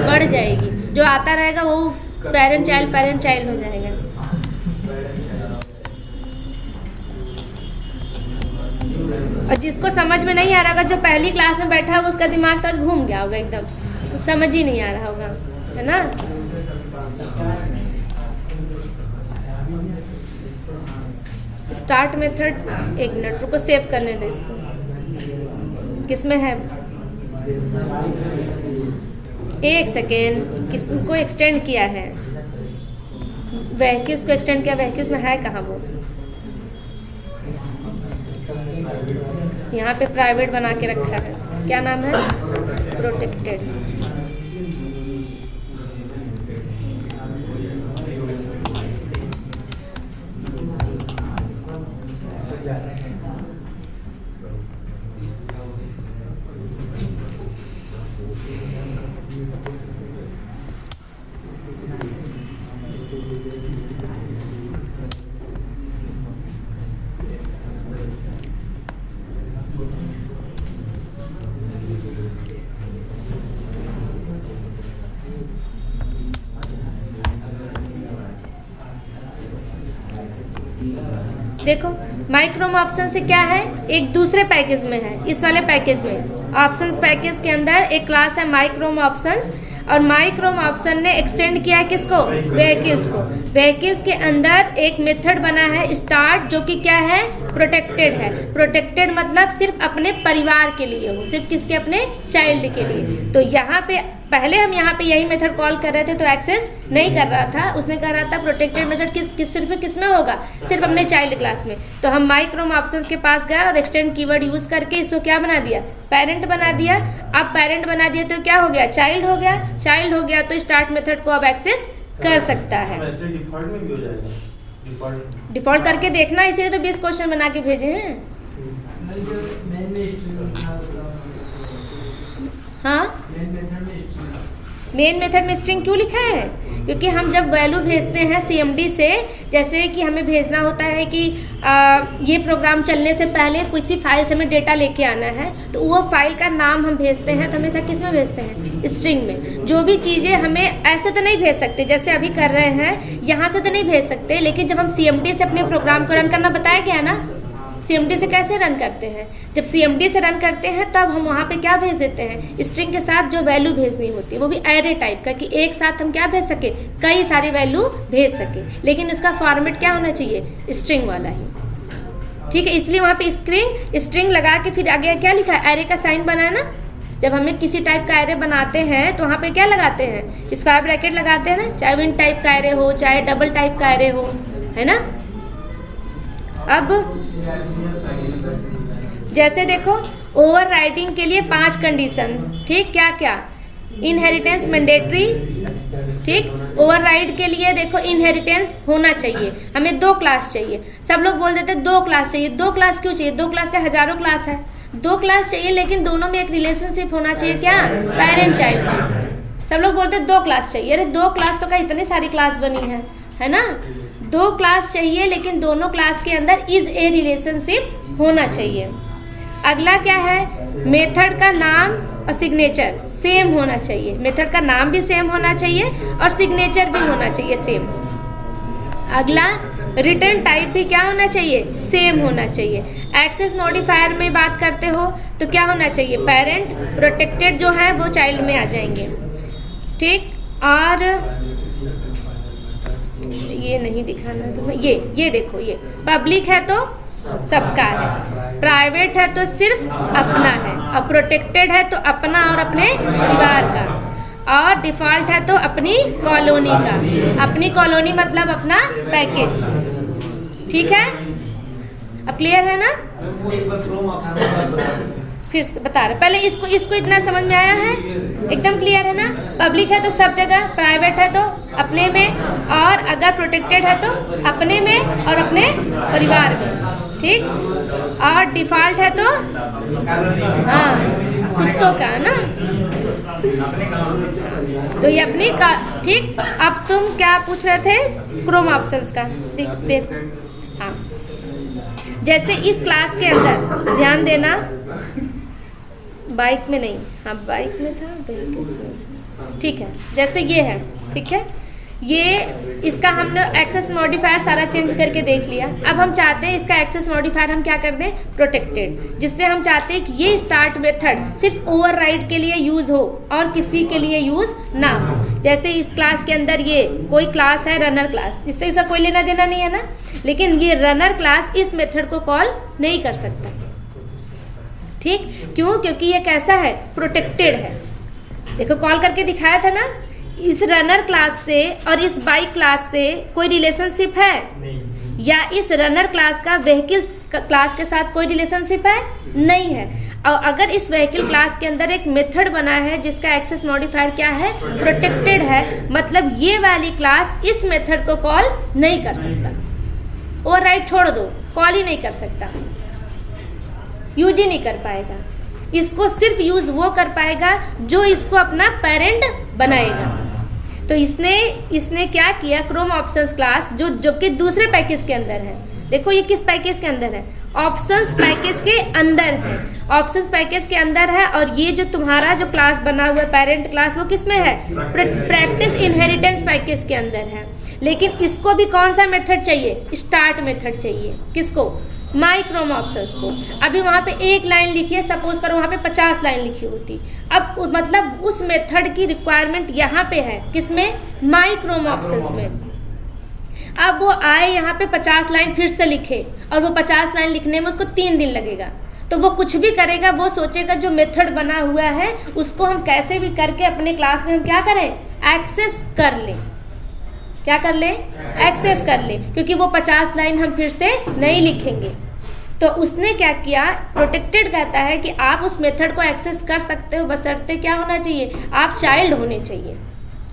बढ़ जाएगी। जो आता रहेगा वो पेरेंट चाइल्ड हो जाएगा। और जिसको समझ में नहीं आ रहा होगा, जो पहली क्लास में बैठा होगा उसका दिमाग तो घूम गया होगा एकदम, समझ ही नहीं आ रहा होगा, है ना। स्टार्ट मेथड, एक मिनट रुको, सेव करने दो इसको। किसमें है, एक सेकेंड, किसको एक्सटेंड किया है, वैकिस को एक्सटेंड किया, वैकिस में है कहाँ वो, यहाँ पे प्राइवेट बना के रखा है, क्या नाम है, प्रोटेक्टेड। देखो माइक्रोम ऑप्शन से क्या है, एक दूसरे पैकेज में है, इस वाले पैकेज में ऑप्शंस पैकेज के अंदर एक क्लास है माइक्रोम ऑप्शंस, और माइक्रोम ऑप्शन ने एक्सटेंड किया है किसको, व्हीकल्स को। व्हीकल्स के अंदर एक मेथड बना है स्टार्ट, जो कि क्या है, प्रोटेक्टेड है। प्रोटेक्टेड मतलब सिर्फ अपने परिवार के लिए हो, सिर्फ किसके, अपने चाइल्ड के लिए। तो यहाँ पे पहले हम यहाँ पे यही मेथड कॉल कर रहे थे तो एक्सेस नहीं कर रहा था, उसने कह रहा था प्रोटेक्टेड मेथड किस में होगा, सिर्फ अपने चाइल्ड क्लास में। तो हम माइक्रोम ऑप्शंस के पास गए और एक्सटेंड कीवर्ड यूज करके इसको क्या बना दिया, पेरेंट बना दिया। अब पेरेंट बना दिया तो क्या हो गया, चाइल्ड हो गया। चाइल्ड हो गया तो स्टार्ट मेथड को अब एक्सेस कर सकता है। डिफॉल्ट में भी हो जाएगा, डिफॉल्ट करके देखना, इसीलिए तो 20 क्वेश्चन बना के भेजे हैं। हाँ, मेन मेथड में स्ट्रिंग क्यों लिखा है, क्योंकि हम जब वैल्यू भेजते हैं सीएमडी से, जैसे कि हमें भेजना होता है कि ये प्रोग्राम चलने से पहले किसी फाइल से हमें डेटा लेके आना है, तो वो फाइल का नाम हम भेजते हैं तो हमेशा किस में भेजते हैं, स्ट्रिंग में। जो भी चीज़ें हमें ऐसे तो नहीं भेज सकते, जैसे अभी कर रहे हैं यहाँ से तो नहीं भेज सकते, लेकिन जब हम सीएमडी से अपने प्रोग्राम को रन करना बताया गया ना, सीएमडी से कैसे रन करते हैं, जब सीएमडी से रन करते हैं तब हम वहाँ पे क्या भेज देते हैं, स्ट्रिंग के साथ जो वैल्यू भेजनी होती है, वो भी एरे टाइप का, कि एक साथ हम क्या भेज सके, कई सारी वैल्यू भेज सके, लेकिन उसका फॉर्मेट क्या होना चाहिए, स्ट्रिंग वाला ही। ठीक है, इसलिए वहाँ पे स्ट्रिंग लगा के फिर आगे क्या लिखा है, एरे का साइन बना है ना। जब हमें किसी टाइप का एरे बनाते हैं तो वहाँ पे क्या लगाते हैं, स्क्वायर ब्रैकेट लगाते हैं ना, चाहे विन टाइप का एरे हो चाहे डबल टाइप का एरे हो, है ना। अब जैसे देखो ओवरराइडिंग के लिए 5 कंडीशन, ठीक, क्या क्या, इनहेरिटेंस मैंडेटरी, ठीक। ओवरराइड के लिए देखो इनहेरिटेंस होना चाहिए, हमें 2 क्लास चाहिए। सब लोग बोल देते 2 क्लास चाहिए, 2 क्लास क्यों चाहिए, 2 क्लास का हजारों क्लास है, 2 क्लास चाहिए, लेकिन दोनों में एक रिलेशनशिप होना चाहिए, क्या, पेरेंट चाइल्ड। सब लोग बोलते 2 क्लास चाहिए, अरे 2 क्लास तो क्या इतनी सारी क्लास बनी है ना। 2 क्लास चाहिए, लेकिन दोनों क्लास के अंदर इज ए रिलेशनशिप होना चाहिए। अगला क्या है, मेथड का नाम और सिग्नेचर सेम होना चाहिए, मेथड का नाम भी सेम होना चाहिए और सिग्नेचर भी होना चाहिए सेम। अगला रिटर्न टाइप भी क्या होना चाहिए, सेम होना चाहिए। एक्सेस मॉडिफायर में बात करते हो तो क्या होना चाहिए, पेरेंट, प्रोटेक्टेड जो है वो चाइल्ड में आ जाएंगे, ठीक। और ये नहीं दिखाना तुम्हें, ये देखो, ये पब्लिक है तो सबका है, प्राइवेट है तो सिर्फ अपना है, और प्रोटेक्टेड है तो अपना और अपने परिवार का, और डिफ़ॉल्ट है तो अपनी कॉलोनी का। अपनी कॉलोनी मतलब अपना पैकेज। ठीक है, अब क्लियर है ना? फिर से बता रहे, पहले इसको इतना समझ में आया है? एकदम क्लियर है ना? पब्लिक है तो सब जगह, प्राइवेट है तो अपने में, और अगर प्रोटेक्टेड है तो अपने में और अपने परिवार में। ठीक, और डिफ़ॉल्ट है तो हाँ कुत्तों का ना, तो ये अपनी का। ठीक, अब तुम क्या पूछ रहे थे? क्रोम ऑप्शंस का। देख हाँ, जैसे इस क्लास के अंदर ध्यान देना, बाइक में नहीं, हाँ बाइक में था, व्हीकल्स में। ठीक है, जैसे ये है, ठीक है, ये इसका हमने एक्सेस मॉडिफायर सारा चेंज करके देख लिया। अब हम चाहते हैं इसका एक्सेस मॉडिफायर हम क्या कर दें? प्रोटेक्टेड, जिससे हम चाहते हैं कि ये स्टार्ट मेथड सिर्फ ओवरराइड के लिए यूज हो और किसी के लिए यूज ना हो। जैसे इस क्लास के अंदर ये कोई क्लास है रनर क्लास, इससे इसका कोई लेना देना नहीं है ना, लेकिन ये रनर क्लास इस मेथड को कॉल नहीं कर सकता। ठीक, क्यों? क्योंकि ये कैसा है? प्रोटेक्टेड है। देखो कॉल करके दिखाया था ना, इस रनर क्लास से और इस बाइक क्लास से कोई रिलेशनशिप है नहीं। या इस रनर क्लास का व्हीकल्स क्लास के साथ कोई रिलेशनशिप है नहीं है। और अगर इस व्हीकल क्लास के अंदर एक मेथड बना है जिसका एक्सेस मॉडिफायर क्या है? प्रोटेक्टेड है, मतलब ये वाली क्लास इस मेथड को कॉल नहीं कर सकता। ओवरराइड छोड़ दो, कॉल ही नहीं कर सकता, यूज ही नहीं कर पाएगा। इसको सिर्फ यूज वो कर पाएगा जो इसको अपना पेरेंट बनाएगा। तो इसने क्या किया? क्रोम ऑप्शंस क्लास जो कि दूसरे पैकेज के अंदर है। देखो ये किस पैकेज के अंदर है? ऑप्शंस पैकेज के अंदर है। ऑप्शंस पैकेज के अंदर है, और ये जो तुम्हारा जो क्लास बना हुआ है पेरेंट क्लास, वो किस में है? प्रैक्टिस इनहेरिटेंस पैकेज के अंदर है। लेकिन इसको भी कौन सा मेथड चाहिए? स्टार्ट मेथड चाहिए। किसको? माई क्रोम ऑप्शंस को। अभी वहाँ पे एक लाइन लिखी है, सपोज करो वहाँ पे 50 लाइन लिखी होती। अब मतलब उस मेथड की रिक्वायरमेंट यहाँ पे है, किसमें? माई क्रोम ऑप्शंस में। अब वो आए यहाँ पे 50 लाइन फिर से लिखे, और वो 50 लाइन लिखने में उसको 3 दिन लगेगा। तो वो कुछ भी करेगा, वो सोचेगा जो मेथड बना हुआ है उसको हम कैसे भी करके अपने क्लास में हम क्या करें? एक्सेस कर लें। क्या कर लें? एक्सेस कर लें, क्योंकि वो 50 लाइन हम फिर से नहीं लिखेंगे। तो उसने क्या किया? प्रोटेक्टेड कहता है कि आप उस मेथड को एक्सेस कर सकते हो, बशर्ते क्या होना चाहिए? आप चाइल्ड होने चाहिए।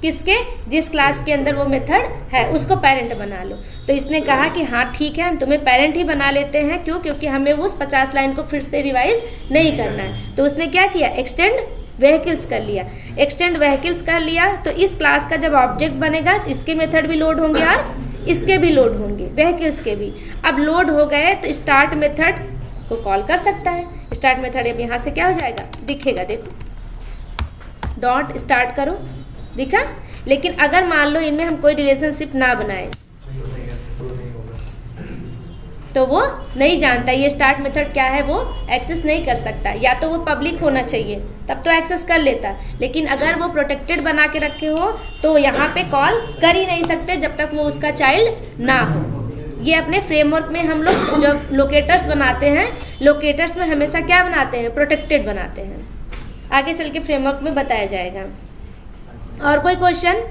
किसके? जिस क्लास के अंदर वो मेथड है उसको पेरेंट बना लो। तो इसने कहा कि हाँ ठीक है, हम तुम्हें पेरेंट ही बना लेते हैं। क्यों? क्योंकि हमें उस 50 लाइन को फिर से रिवाइज नहीं करना है। तो उसने क्या किया? एक्सटेंड व्हीकल्स कर लिया। एक्सटेंड व्हीकल्स कर लिया तो इस क्लास का जब ऑब्जेक्ट बनेगा तो इसके मेथड भी लोड होंगे और इसके भी लोड होंगे, व्हीकल्स के भी। अब लोड हो गए तो स्टार्ट मेथड को कॉल कर सकता है। स्टार्ट मेथड अब यहाँ से क्या हो जाएगा? दिखेगा, देखो डॉट स्टार्ट करो, दिखा। लेकिन अगर मान लो इनमें हम कोई रिलेशनशिप ना बनाए तो वो नहीं जानता ये स्टार्ट मेथड क्या है, वो एक्सेस नहीं कर सकता। या तो वो पब्लिक होना चाहिए, तब तो एक्सेस कर लेता। लेकिन अगर वो प्रोटेक्टेड बना के रखे हो तो यहाँ पे कॉल कर ही नहीं सकते जब तक वो उसका चाइल्ड ना हो। ये अपने फ्रेमवर्क में हम लोग जब लोकेटर्स बनाते हैं, लोकेटर्स में हमेशा क्या बनाते हैं? प्रोटेक्टेड बनाते हैं। आगे चल के फ्रेमवर्क में बताया जाएगा। और कोई क्वेश्चन?